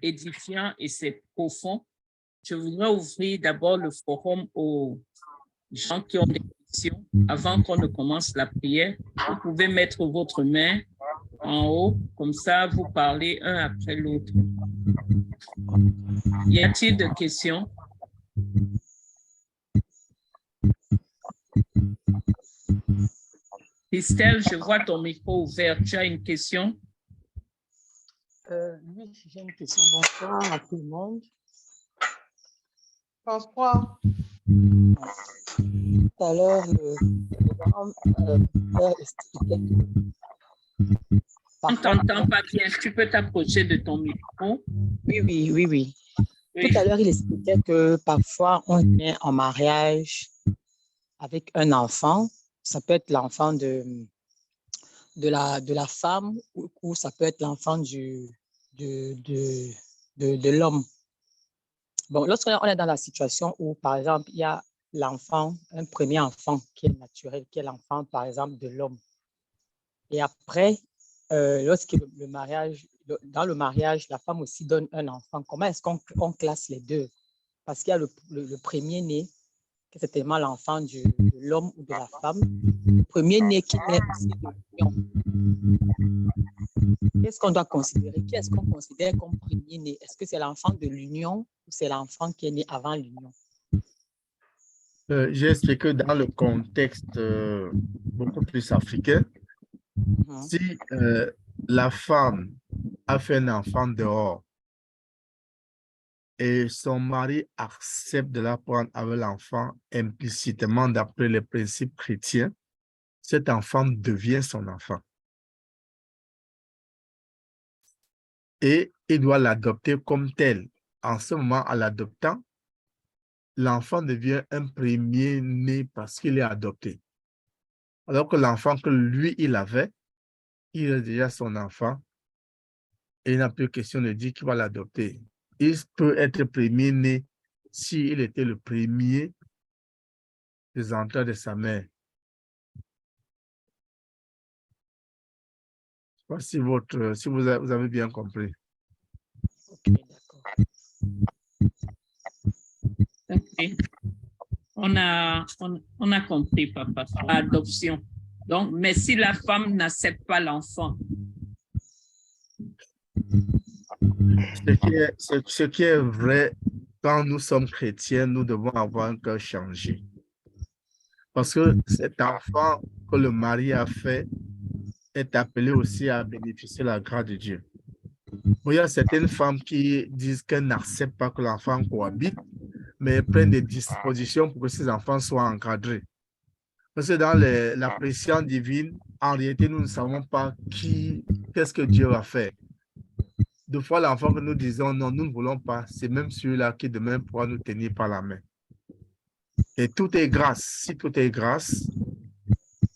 édifiant et c'est profond. Je voudrais ouvrir d'abord le forum aux gens qui ont des questions avant qu'on ne commence la prière. Vous pouvez mettre votre main en haut, comme ça vous parlez un après l'autre. Y a-t-il de questions? Estelle, je vois ton micro ouvert. Tu as une question? Oui, j'ai une question. Bonsoir à tout le monde. François. Tout à l'heure, le grand père expliquait que On ne parfois, t'entend pas bien. Tu peux t'approcher de ton micro. oui. Oui. Tout à l'heure, il expliquait que parfois, on vient en mariage avec un enfant. Ça peut être l'enfant de la femme ou ça peut être l'enfant de l'homme. Bon, lorsqu'on est dans la situation où, par exemple, il y a l'enfant, un premier enfant qui est naturel, qui est l'enfant, par exemple, de l'homme. Et après, lorsque dans le mariage, la femme aussi donne un enfant. Comment est-ce qu'on classe les deux? Parce qu'il y a le premier-né, qui est certainement l'enfant de l'homme ou de la femme. Le premier-né qui naît aussi de l'union. Qu'est-ce qu'on doit considérer? Qui est-ce qu'on considère comme premier-né? Est-ce que c'est l'enfant de l'union ou c'est l'enfant qui est né avant l'union? J'ai expliqué dans le contexte beaucoup plus africain, si la femme a fait un enfant dehors et son mari accepte de la prendre avec l'enfant implicitement d'après les principes chrétiens, cet enfant devient son enfant. Et il doit l'adopter comme tel. En ce moment, en l'adoptant, l'enfant devient un premier-né parce qu'il est adopté. Alors que l'enfant que lui, il avait, il est déjà son enfant et il n'a plus question de dire qu'il va l'adopter. Il peut être premier-né s'il était le premier des entrailles de sa mère. Je ne sais pas si vous avez bien compris. Ok, d'accord. Ok. On a compris, papa. Adoption. Donc, mais si la femme n'accepte pas l'enfant. Ce qui est vrai, quand nous sommes chrétiens, nous devons avoir un cœur changé. Parce que cet enfant que le mari a fait est appelé aussi à bénéficier de la grâce de Dieu. Il y a certaines femmes qui disent qu'elles n'acceptent pas que l'enfant cohabite, mais prennent des dispositions pour que ces enfants soient encadrés. Parce que dans la pression divine, en réalité, nous ne savons pas qu'est-ce que Dieu va faire. Deux fois, l'enfant que nous disons non, nous ne voulons pas, c'est même celui-là qui demain pourra nous tenir par la main. Et tout est grâce. Si tout est grâce,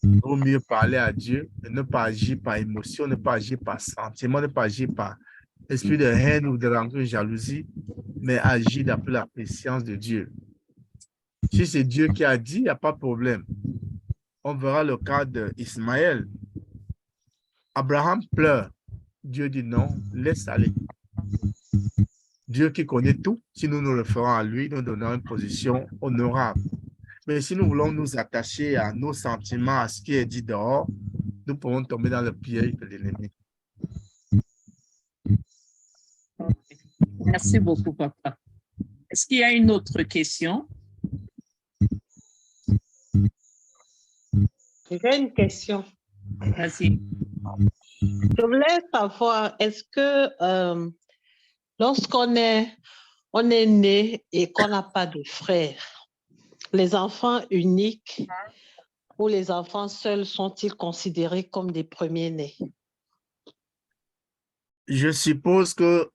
il vaut mieux parler à Dieu et ne pas agir par émotion, ne pas agir par sentiment, ne pas agir par esprit de haine ou de rancune, jalousie, mais agir d'après la préscience de Dieu. Si c'est Dieu qui a dit, il n'y a pas de problème. On verra le cas d'Ismaël. Abraham pleure. Dieu dit non, laisse aller. Dieu qui connaît tout, si nous nous référons à lui, nous donnons une position honorable. Mais si nous voulons nous attacher à nos sentiments, à ce qui est dit dehors, nous pouvons tomber dans le piège de l'ennemi. Merci beaucoup, papa. Est-ce qu'il y a une autre question? J'ai une question. Vas-y. Je voulais savoir, est-ce que lorsqu'on est né et qu'on n'a pas de frères, les enfants uniques ou les enfants seuls sont-ils considérés comme des premiers-nés? Je suppose que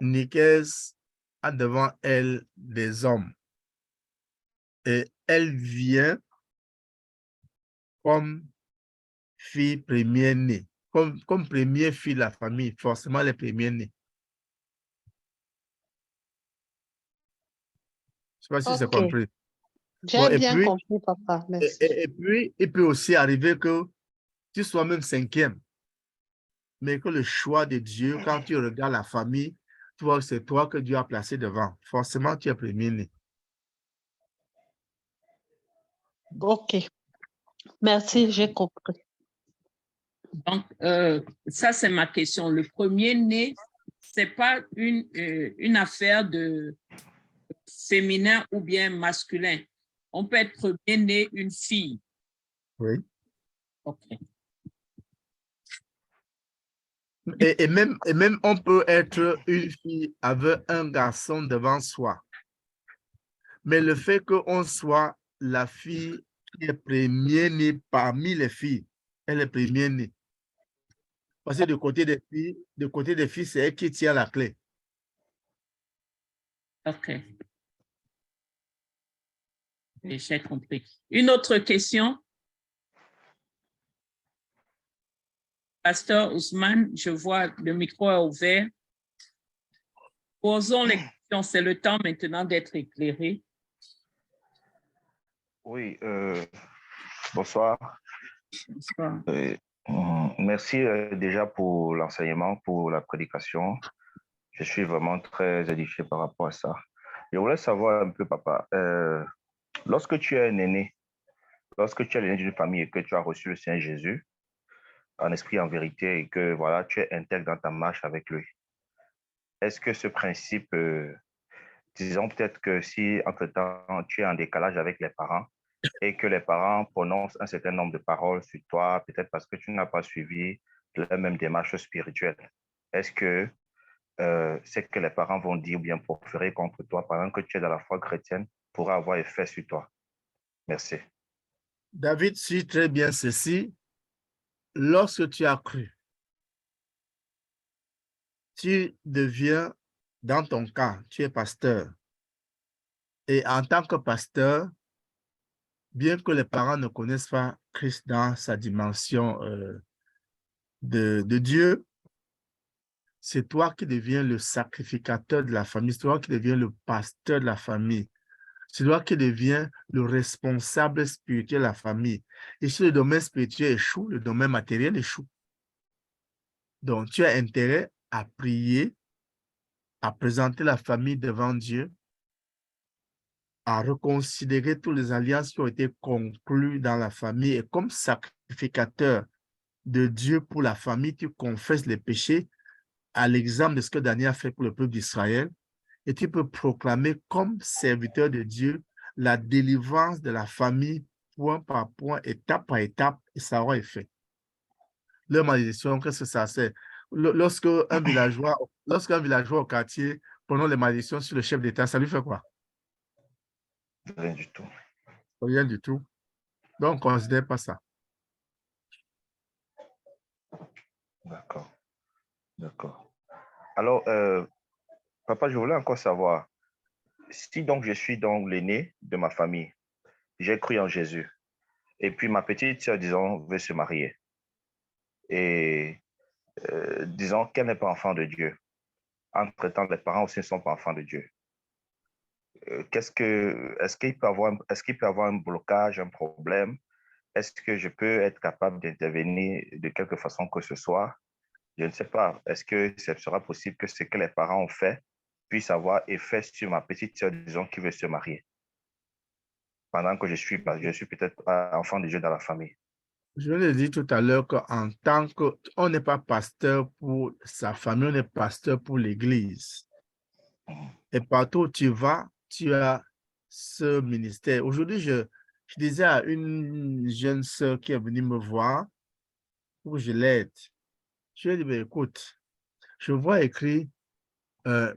Nicaise a devant elle des hommes et elle vient comme fille première-née, comme première fille de la famille, forcément les premiers-nés. Je ne sais pas si c'est compris. J'ai bien compris, papa. Merci. Et puis, il peut aussi arriver que tu sois même cinquième, mais que le choix de Dieu, quand tu regardes la famille, tu vois que c'est toi que Dieu a placé devant. Forcément, tu es premier-né. Ok. Merci, j'ai compris. Donc, ça, c'est ma question. Le premier-né, ce n'est pas une affaire de féminin ou bien masculin. On peut être premier-né une fille. Oui. OK. Et même on peut être une fille avec un garçon devant soi. Mais le fait qu'on soit la fille qui est première-née parmi les filles, elle est première-née. Parce que du côté des filles, c'est elle qui tient la clé. OK. Et j'ai compris. Une autre question? Pasteur Ousmane, je vois le micro est ouvert. Posons les questions. C'est le temps maintenant d'être éclairé. Oui, bonsoir. Bonsoir. Merci déjà pour l'enseignement, pour la prédication. Je suis vraiment très édifié par rapport à ça. Je voulais savoir un peu, papa, lorsque tu es un aîné, lorsque tu es l'aîné d'une famille et que tu as reçu le Seigneur Jésus, en esprit, en vérité, et que voilà, tu es intègre dans ta marche avec lui, est-ce que ce principe, disons peut-être que si entre-temps tu es en décalage avec les parents, et que les parents prononcent un certain nombre de paroles sur toi, peut-être parce que tu n'as pas suivi la même démarche spirituelle. Est-ce que c'est que les parents vont dire ou bien proférer contre toi pendant que tu es dans la foi chrétienne pourra avoir effet sur toi? Merci. David suit très bien ceci. Lorsque tu as cru, tu deviens, dans ton cas, tu es pasteur. Et en tant que pasteur, bien que les parents ne connaissent pas Christ dans sa dimension de Dieu, c'est toi qui deviens le sacrificateur de la famille, c'est toi qui deviens le pasteur de la famille, c'est toi qui deviens le responsable spirituel de la famille. Et si le domaine spirituel échoue, le domaine matériel échoue. Donc, tu as intérêt à prier, à présenter la famille devant Dieu, à reconsidérer toutes les alliances qui ont été conclues dans la famille et comme sacrificateur de Dieu pour la famille, tu confesses les péchés à l'exemple de ce que Daniel a fait pour le peuple d'Israël et tu peux proclamer comme serviteur de Dieu la délivrance de la famille point par point, étape par étape et ça aura effet. Leur malédiction, qu'est-ce que ça c'est? Lorsqu'un villageois au quartier prononce les malédictions sur le chef d'État, ça lui fait quoi? Rien du tout. Rien du tout. Donc, on ne considère pas ça. D'accord. D'accord. Alors, papa, je voulais encore savoir, si donc je suis donc l'aîné de ma famille, j'ai cru en Jésus, et puis ma petite sœur, disons, veut se marier, et disons qu'elle n'est pas enfant de Dieu. Entre-temps, les parents aussi ne sont pas enfants de Dieu. Est-ce qu'il peut y avoir un blocage, un problème? Est-ce que je peux être capable d'intervenir de quelque façon que ce soit? Je ne sais pas. Est-ce que ce sera possible que ce que les parents ont fait puisse avoir effet sur ma petite sœur, disons, qui veut se marier, pendant que je suis peut-être enfant de Dieu dans la famille? Je l'ai dit tout à l'heure qu'en tant qu'on n'est pas pasteur pour sa famille, on est pasteur pour l'Église. Et partout où tu vas, tu as ce ministère. Aujourd'hui, je disais à une jeune sœur qui est venue me voir pour que je l'aide. Je lui ai dit, ben, écoute, je vois écrit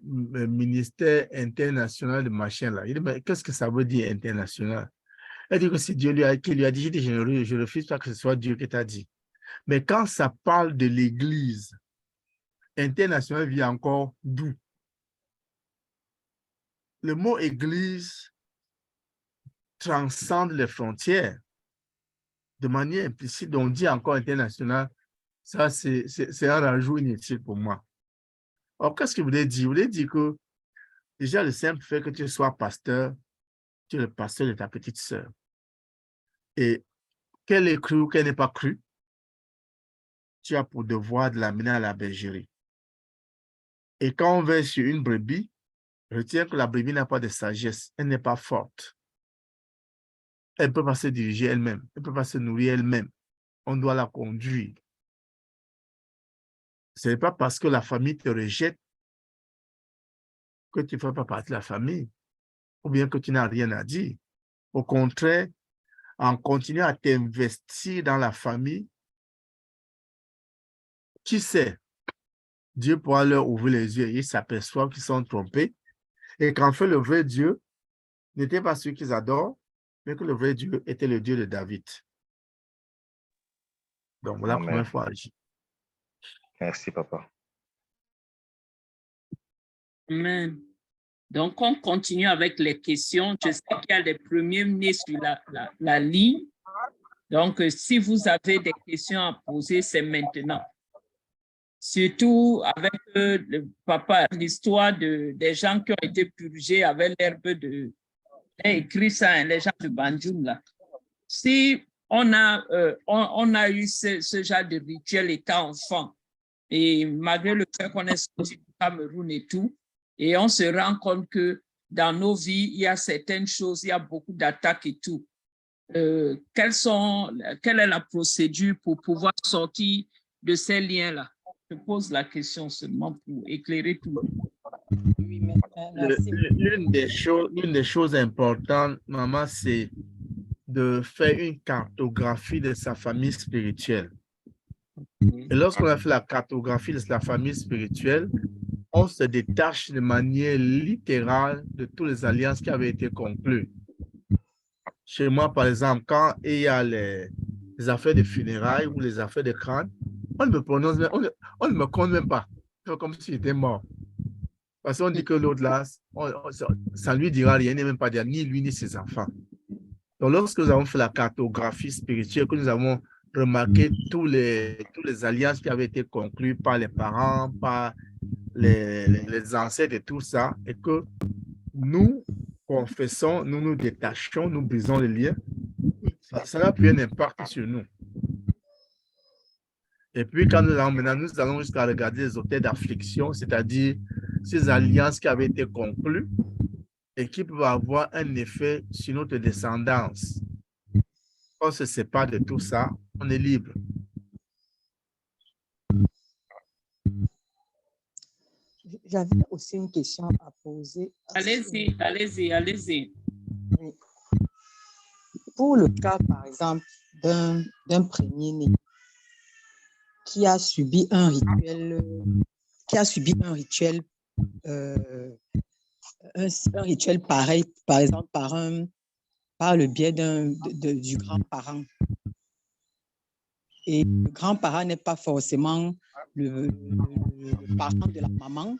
ministère international de machin là. Il dit, mais qu'est-ce que ça veut dire international? Elle dit que c'est Dieu qui lui a dit, je refuse pas que ce soit Dieu qui t'a dit. Mais quand ça parle de l'Église, international vient encore d'où? Le mot Église transcende les frontières de manière implicite. Donc, on dit encore international, ça c'est un rajout inutile pour moi. Alors, qu'est-ce qu'il voulait dire? Il voulait dire que déjà le simple fait que tu sois pasteur, tu es le pasteur de ta petite sœur. Et qu'elle ait cru ou qu'elle n'ait pas cru, tu as pour devoir de l'amener à la bergerie. Et quand on va sur une brebis, retiens que la brebis n'a pas de sagesse, elle n'est pas forte. Elle ne peut pas se diriger elle-même, elle ne peut pas se nourrir elle-même. On doit la conduire. Ce n'est pas parce que la famille te rejette que tu ne fais pas partie de la famille, ou bien que tu n'as rien à dire. Au contraire, en continuant à t'investir dans la famille, qui sait, Dieu pourra leur ouvrir les yeux et ils s'aperçoivent qu'ils sont trompés et qu'en fait, le vrai Dieu n'était pas celui qu'ils adorent, mais que le vrai Dieu était le Dieu de David. Donc, voilà Amen. comment il faut agir. Merci, papa. Amen. Donc, on continue avec les questions. Je sais qu'il y a les premiers nés sur la ligne. Donc, si vous avez des questions à poser, c'est maintenant. Surtout avec papa, l'histoire des gens qui ont été purgés avec l'herbe de... Il a écrit ça, hein, les gens de Banjoum, là. Si on a eu ce genre de rituel étant enfant, et malgré le fait qu'on est sorti du Cameroun et tout, et on se rend compte que dans nos vies, il y a certaines choses, il y a beaucoup d'attaques et tout. Quelle est la procédure pour pouvoir sortir de ces liens-là? Je pose la question seulement pour éclairer tout. Oui, merci. L'une des choses importantes, maman, c'est de faire une cartographie de sa famille spirituelle. Et lorsqu'on a fait la cartographie de la famille spirituelle, on se détache de manière littérale de toutes les alliances qui avaient été conclues. Chez moi, par exemple, quand il y a les affaires de funérailles ou les affaires de crâne, on ne me prononce, on ne me compte même pas. C'est comme si j'étais mort. Parce qu'on dit que l'autre là, ça ne lui dira rien, il n'est même pas dire ni lui ni ses enfants. Donc, lorsque nous avons fait la cartographie spirituelle, que nous avons remarqué tous les alliances qui avaient été conclues par les parents, par les ancêtres et tout ça, et que nous confessons, nous nous détachons, nous brisons les liens, ça n'a plus un impact sur nous. Et puis, quand nous allons jusqu'à regarder les auteurs d'affliction, c'est-à-dire ces alliances qui avaient été conclues et qui peuvent avoir un effet sur notre descendance. On se sépare de tout ça, on est libre. J'avais aussi une question à poser. Allez-y, allez-y, allez-y. Pour le cas, par exemple, d'un premier-né qui a subi un rituel, un rituel pareil, par exemple, par le biais du grand-parent. Et le grand-parent n'est pas forcément le parent de la maman.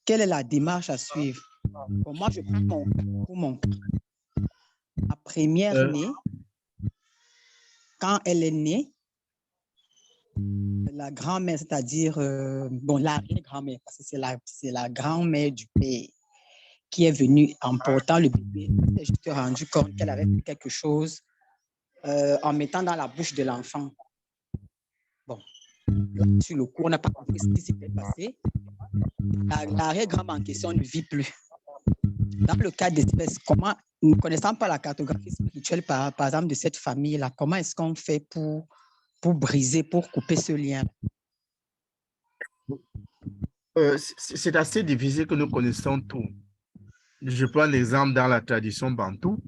Quelle est la démarche à suivre? Bon, moi, je prends mon cas. Ma première née, quand elle est née, la grand-mère, c'est-à-dire, bon, l'arrière-grand-mère, parce que c'est la grand-mère du père qui est venue en portant le bébé. Elle s'est juste rendu compte qu'elle avait fait quelque chose en mettant dans la bouche de l'enfant. Bon, sur le coup, on n'a pas compris ce qui s'était passé. L'arrière-grand-mère en question ne vit plus. Dans le cas d'espèce, comment, ne connaissant pas la cartographie spirituelle, par exemple, de cette famille-là, comment est-ce qu'on fait pour briser, pour couper ce lien? C'est assez difficile que nous connaissons tout. Je prends l'exemple dans la tradition bantou.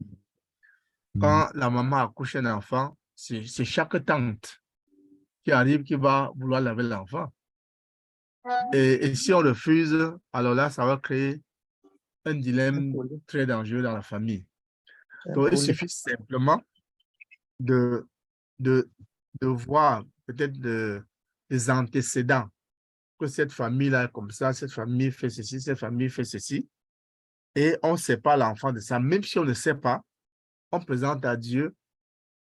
Quand la maman accouche un enfant, c'est chaque tante qui arrive qui va vouloir laver l'enfant. Et si on refuse, alors là, ça va créer un dilemme très dangereux dans la famille. Donc, il suffit simplement de voir peut-être des antécédents, que cette famille-là est comme ça, cette famille fait ceci, cette famille fait ceci, et on ne sépare l'enfant de ça. Même si on ne sait pas, on présente à Dieu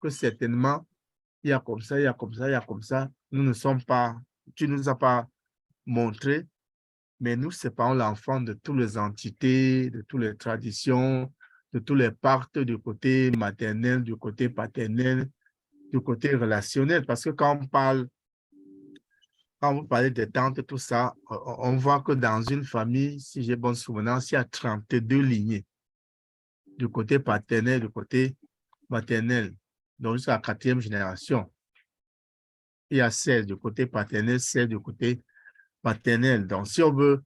que certainement, il y a comme ça, il y a comme ça, il y a comme ça. Nous ne sommes pas, tu ne nous as pas montré, mais nous séparons l'enfant de toutes les entités, de toutes les traditions, de tous les pactes du côté maternel, du côté paternel, du côté relationnel. Parce que quand vous parlez des tantes, tout ça, on voit que dans une famille, si j'ai bonne souvenance, il y a 32 lignées du côté paternel, du côté maternel, donc jusqu'à la 4e génération. Il y a 16 du côté paternel, 16 du côté maternel. Donc, si on veut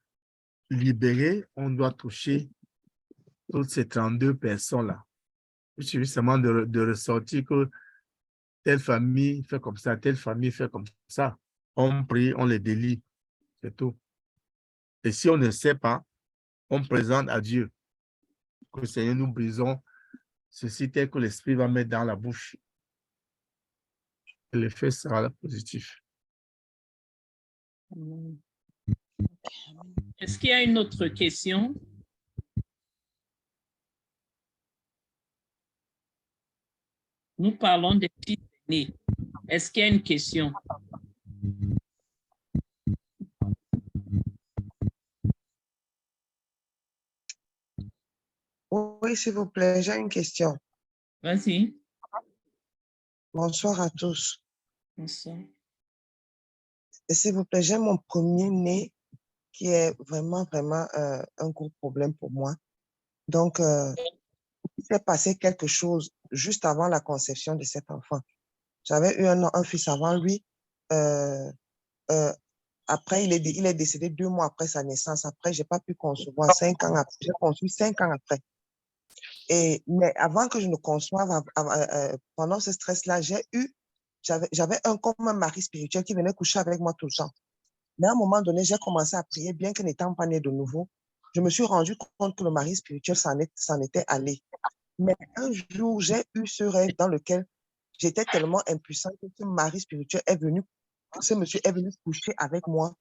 libérer, on doit toucher toutes ces 32 personnes-là. Il suffit seulement de ressortir que telle famille fait comme ça, telle famille fait comme ça. On prie, on les délie. C'est tout. Et si on ne sait pas, on présente à Dieu. Que Seigneur, nous brisons ceci tel que l'Esprit va mettre dans la bouche. Et l'effet sera positif. Est-ce qu'il y a une autre question? Nous parlons des petits aînés. Est-ce qu'il y a une question? Oui, s'il vous plaît, j'ai une question. Vas-y. Bonsoir à tous. Bonsoir. Et s'il vous plaît, j'ai mon premier-né qui est vraiment un gros problème pour moi. Donc, il s'est passé quelque chose juste avant la conception de cet enfant. J'avais eu un fils avant lui. Après, il est décédé 2 mois après sa naissance. Après, j'ai pas pu concevoir 5 ans après. J'ai conçu 5 ans après. Mais avant que je ne conçoive, pendant ce stress-là, j'avais comme un mari spirituel qui venait coucher avec moi tout le temps. Mais à un moment donné, j'ai commencé à prier, bien que n'étant pas né de nouveau. Je me suis rendu compte que le mari spirituel s'en était allé. Mais un jour, j'ai eu ce rêve dans lequel j'étais tellement impuissante que ce mari spirituel est venu, ce monsieur est venu coucher avec moi.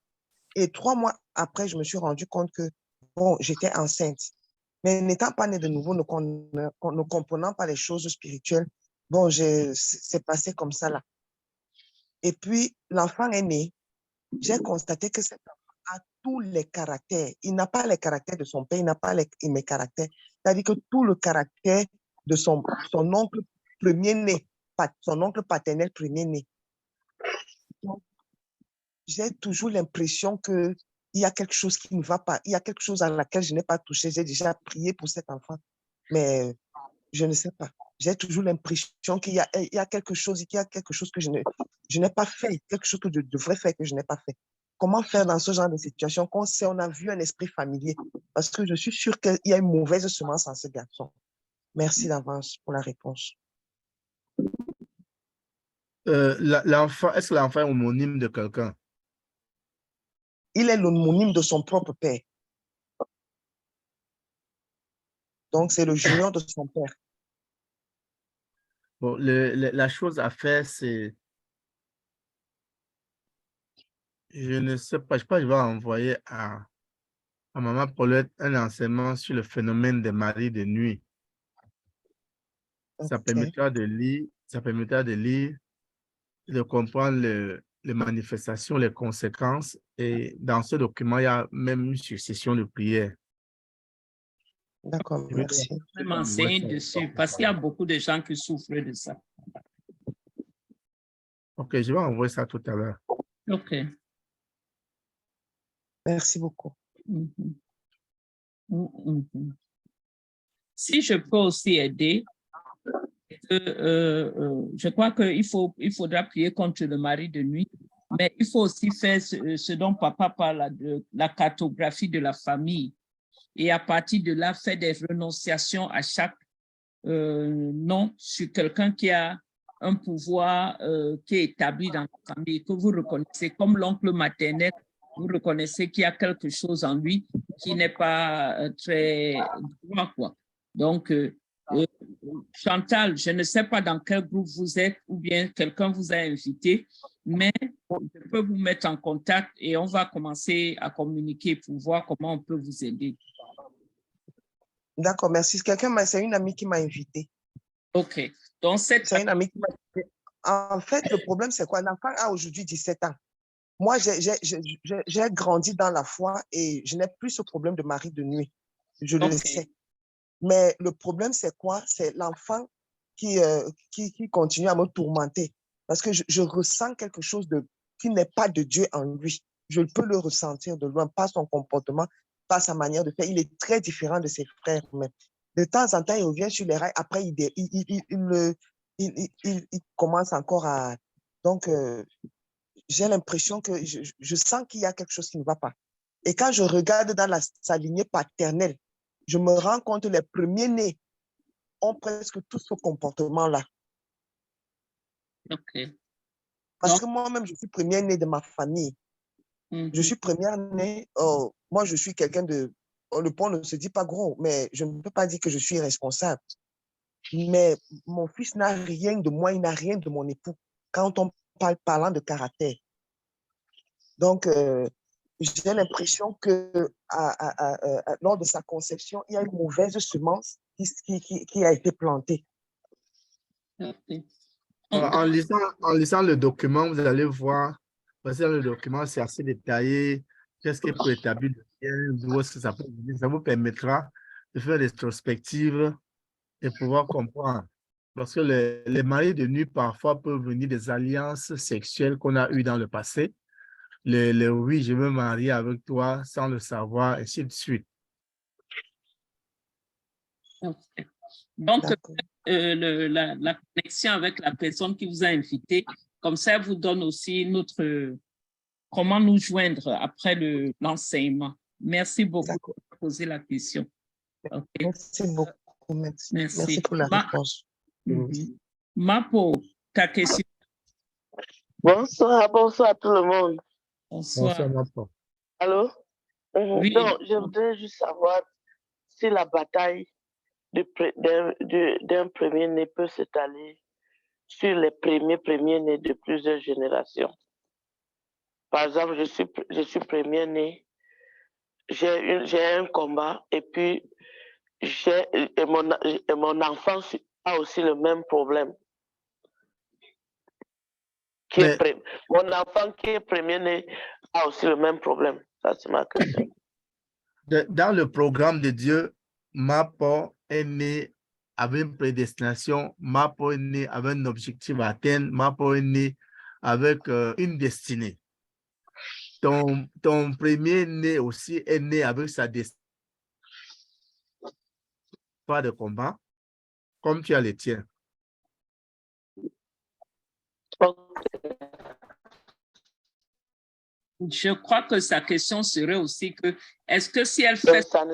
Et 3 mois après, je me suis rendu compte que, bon, j'étais enceinte. Mais n'étant pas née de nouveau, ne comprenant pas les choses spirituelles, bon, c'est passé comme ça là. Et puis, l'enfant est né. J'ai constaté que cet enfant a tous les caractères. Il n'a pas les caractères de son père, il n'a pas mes caractères. C'est-à-dire que tout le caractère de son oncle premier-né, son oncle paternel premier-né. J'ai toujours l'impression qu'il y a quelque chose qui ne va pas. Il y a quelque chose à laquelle je n'ai pas touché. J'ai déjà prié pour cet enfant, mais je ne sais pas. J'ai toujours l'impression qu'il y a quelque chose que je n'ai pas fait, quelque chose que je devrais faire que je n'ai pas fait. Comment faire dans ce genre de situation quand on a vu un esprit familier? Parce que je suis sûre qu'il y a une mauvaise semence en ce garçon. Merci d'avance pour la réponse. L'enfant, est-ce que l'enfant est homonyme de quelqu'un? Il est l'homonyme de son propre père. Donc, c'est le junior de son père. Bon, la chose à faire, c'est, je ne sais pas, je vais envoyer à Maman Paulette un enseignement sur le phénomène des maris de nuit. Ça permettra de lire, de comprendre les manifestations, les conséquences. Et dans ce document, il y a même une succession de prières. D'accord, merci. Je vais m'enseigner dessus parce qu'il y a beaucoup de gens qui souffrent de ça. Ok, je vais envoyer ça tout à l'heure. Ok. Merci beaucoup. Si je peux aussi aider, je crois qu'il faudra prier contre le mari de nuit, mais il faut aussi faire ce dont papa parle, de la cartographie de la famille. Et à partir de là, faire des renonciations à chaque nom sur quelqu'un qui a un pouvoir qui est établi dans la famille, que vous reconnaissez comme l'oncle maternel, vous reconnaissez qu'il y a quelque chose en lui qui n'est pas très droit, quoi. Donc, Chantal, je ne sais pas dans quel groupe vous êtes ou bien quelqu'un vous a invité, mais je peux vous mettre en contact et on va commencer à communiquer pour voir comment on peut vous aider. D'accord, merci. C'est une amie qui m'a invité. OK. Donc, c'est une amie qui m'a invité. En fait, le problème, c'est quoi? L'enfant a aujourd'hui 17 ans. Moi, j'ai grandi dans la foi et je n'ai plus ce problème de mari de nuit. Je le sais. Mais le problème, c'est quoi? C'est l'enfant qui continue à me tourmenter. Parce que je ressens quelque chose qui n'est pas de Dieu en lui. Je peux le ressentir de loin, pas son comportement, pas sa manière de faire. Il est très différent de ses frères. Mais de temps en temps, il revient sur les rails. Après, il commence encore à... Donc, j'ai l'impression que je sens qu'il y a quelque chose qui ne va pas. Et quand je regarde dans sa lignée paternelle, je me rends compte que les premiers-nés ont presque tout ce comportement-là. OK. Parce que moi-même, je suis premier-né de ma famille. Je suis première-née. Moi, je suis quelqu'un de... Le pont ne se dit pas gros, mais je ne peux pas dire que je suis responsable. Mais mon fils n'a rien de moi, il n'a rien de mon époux. Quand on parlant de caractère. Donc, j'ai l'impression que lors de sa conception, il y a une mauvaise semence qui a été plantée. Ok. En lisant le document, vous allez voir, parce que dans le document, c'est assez détaillé. Qu'est-ce qui peut établir le lien, d'où est-ce que ça peut venir. Ça vous permettra de faire des rétrospectives et pouvoir comprendre. Parce que les maris de nuit, parfois, peuvent venir des alliances sexuelles qu'on a eues dans le passé. Oui, je veux me marier avec toi sans le savoir, ainsi de suite. Ok. Donc, D'accord. la connexion avec la personne qui vous a invité, comme ça, elle vous donne aussi comment nous joindre après l'enseignement. Merci beaucoup D'accord. pour poser la question. Ok. Merci beaucoup. Merci. Merci. Merci pour la réponse. Mhm. Mapo, ta question. Bonsoir, bonsoir à tout le monde. Bonsoir. Bonsoir, Mapo. Allô? Oui. Donc, je voudrais juste savoir si la bataille d'un premier-né peut s'étaler sur les premiers-nés de plusieurs générations. Par exemple, je suis premier-né, j'ai un combat et puis mon enfant a aussi le même problème. Mon enfant qui est premier-né a aussi le même problème. Ça, c'est ma question. Dans le programme de Dieu, Mapo est né avec une prédestination, Mapo est né avec un objectif à atteindre, Mapo est né avec une destinée. Ton premier-né aussi est né avec sa destinée. Pas de combat, comme tu as les tiens. Je crois que sa question serait aussi que, est-ce que si elle fait ça,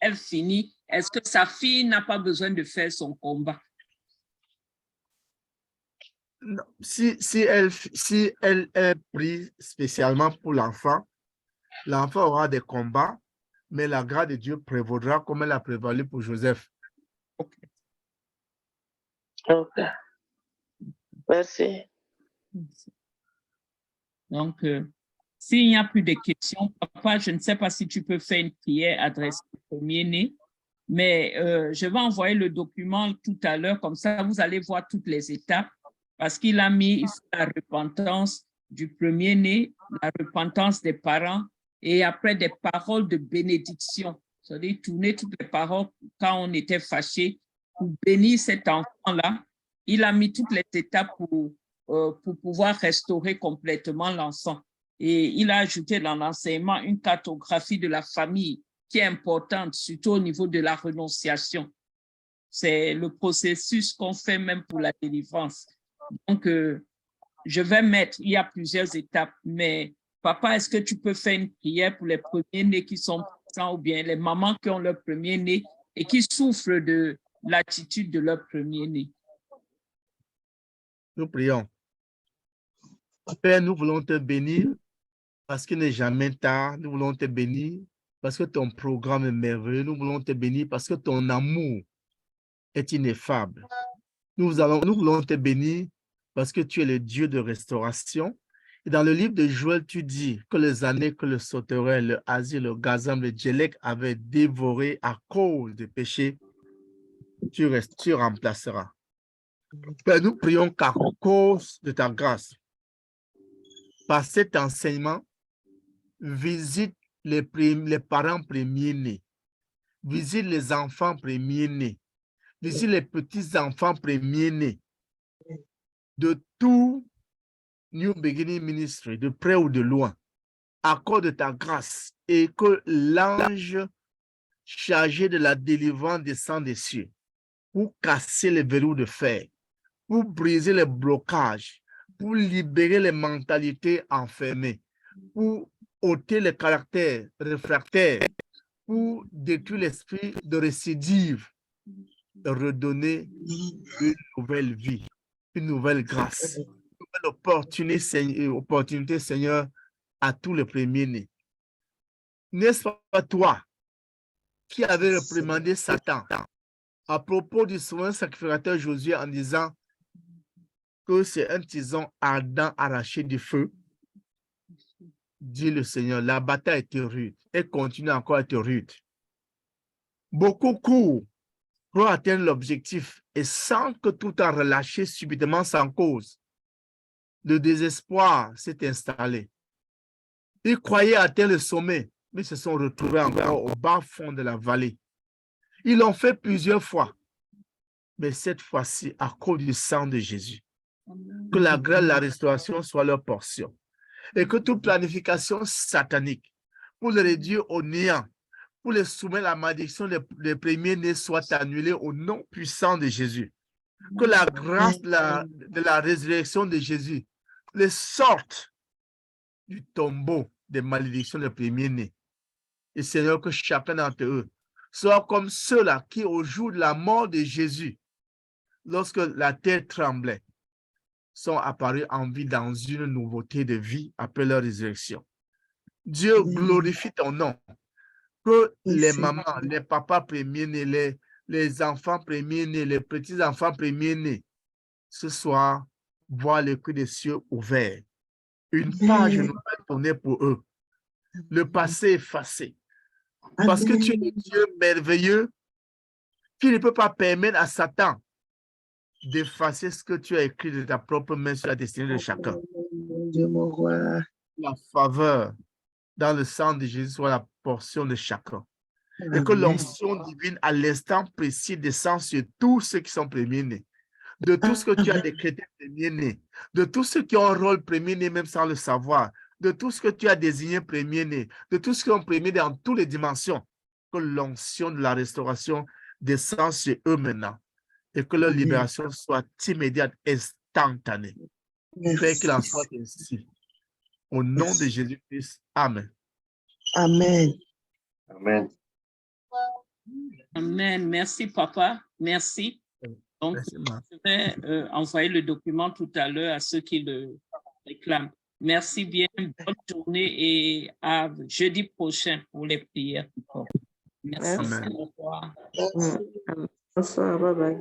elle finit, est-ce que sa fille n'a pas besoin de faire son combat? Non, si elle est prise spécialement pour l'enfant, l'enfant aura des combats, mais la grâce de Dieu prévaudra comme elle a prévalu pour Joseph. Ok. Merci. Donc, s'il n'y a plus de questions, papa, je ne sais pas si tu peux faire une prière adressée au premier-né, mais je vais envoyer le document tout à l'heure, comme ça vous allez voir toutes les étapes, parce qu'il a mis la repentance du premier-né, la repentance des parents, et après des paroles de bénédiction, c'est-à-dire tourner toutes les paroles quand on était fâché, pour bénir cet enfant-là. Il a mis toutes les étapes pour pouvoir restaurer complètement l'enfant. Et il a ajouté dans l'enseignement une cartographie de la famille qui est importante, surtout au niveau de la renonciation. C'est le processus qu'on fait même pour la délivrance. Donc, je vais mettre, il y a plusieurs étapes, mais papa, est-ce que tu peux faire une prière pour les premiers-nés qui sont présents ou bien les mamans qui ont leur premier-né et qui souffrent de l'attitude de leur premier-né? Nous prions. Père, nous voulons te bénir parce qu'il n'est jamais tard. Nous voulons te bénir parce que ton programme est merveilleux. Nous voulons te bénir parce que ton amour est ineffable. Nous voulons te bénir parce que tu es le Dieu de restauration. Et dans le livre de Joël, tu dis que les années que le sauterelle, le asile, le gazam, le djellec avaient dévoré à cause des péchés, tu remplaceras. Père, nous prions qu'à cause de ta grâce, par cet enseignement, visite les parents premiers-nés, visite les enfants premiers-nés, visite les petits-enfants premiers-nés de tout New Beginning Ministry, de près ou de loin. Accorde ta grâce et que l'ange chargé de la délivrance descende des cieux pour casser les verrous de fer, pour briser les blocages, pour libérer les mentalités enfermées, pour ôter les caractères réfractaires, pour détruire l'esprit de récidive, et redonner une nouvelle vie, une nouvelle grâce, une nouvelle opportunité, Seigneur, à tous les premiers-nés. N'est-ce pas toi qui avais réprimandé Satan à propos du souverain sacrificateur Josué en disant que c'est un tison ardent arraché du feu? Dit le Seigneur, la bataille était rude et continue encore à être rude. Beaucoup courent pour atteindre l'objectif et sans que tout a relâché subitement sans cause. Le désespoir s'est installé. Ils croyaient atteindre le sommet, mais se sont retrouvés encore au bas fond de la vallée. Ils l'ont fait plusieurs fois, mais cette fois-ci, à cause du sang de Jésus. Que la grâce de la restauration soit leur portion. Et que toute planification satanique pour les réduire au néant, pour les soumettre à la malédiction des premiers-nés soit annulée au nom puissant de Jésus. Que la grâce de la résurrection de Jésus les sorte du tombeau des malédictions des premiers-nés. Et Seigneur, que chacun d'entre eux soit comme ceux-là qui, au jour de la mort de Jésus, lorsque la terre tremblait, sont apparus en vie dans une nouveauté de vie après leur résurrection. Dieu glorifie ton nom. Que les mamans, les papas premiers-nés, les enfants premiers-nés, les petits-enfants premiers-nés, ce soir, voient le cul des cieux ouvert. Une page nouvelle tournée pour eux. Le passé effacé. Parce que tu es un Dieu merveilleux qui ne peut pas permettre à Satan d'effacer ce que tu as écrit de ta propre main sur la destinée de chacun. La faveur dans le sang de Jésus soit la portion de chacun. Et que l'onction divine à l'instant précis descend sur tous ceux qui sont premiers-nés. De tout ce que tu as décrété premier-né, de tous ceux qui ont un rôle premier-né même sans le savoir, de tout ce que tu as désigné premier-né, de tous ceux qui ont premier dans toutes les dimensions, que l'onction de la restauration descend sur eux maintenant et que leur libération soit immédiate, instantanée. Père, qu'il en soit ainsi. Au nom de Jésus-Christ. Amen. Amen. Amen. Amen. Merci, papa. Merci. Donc, je vais envoyer le document tout à l'heure à ceux qui le réclament. Merci bien. Bonne journée et à jeudi prochain pour les prières. Merci. Amen. Au revoir. Bonsoir. Bye bye.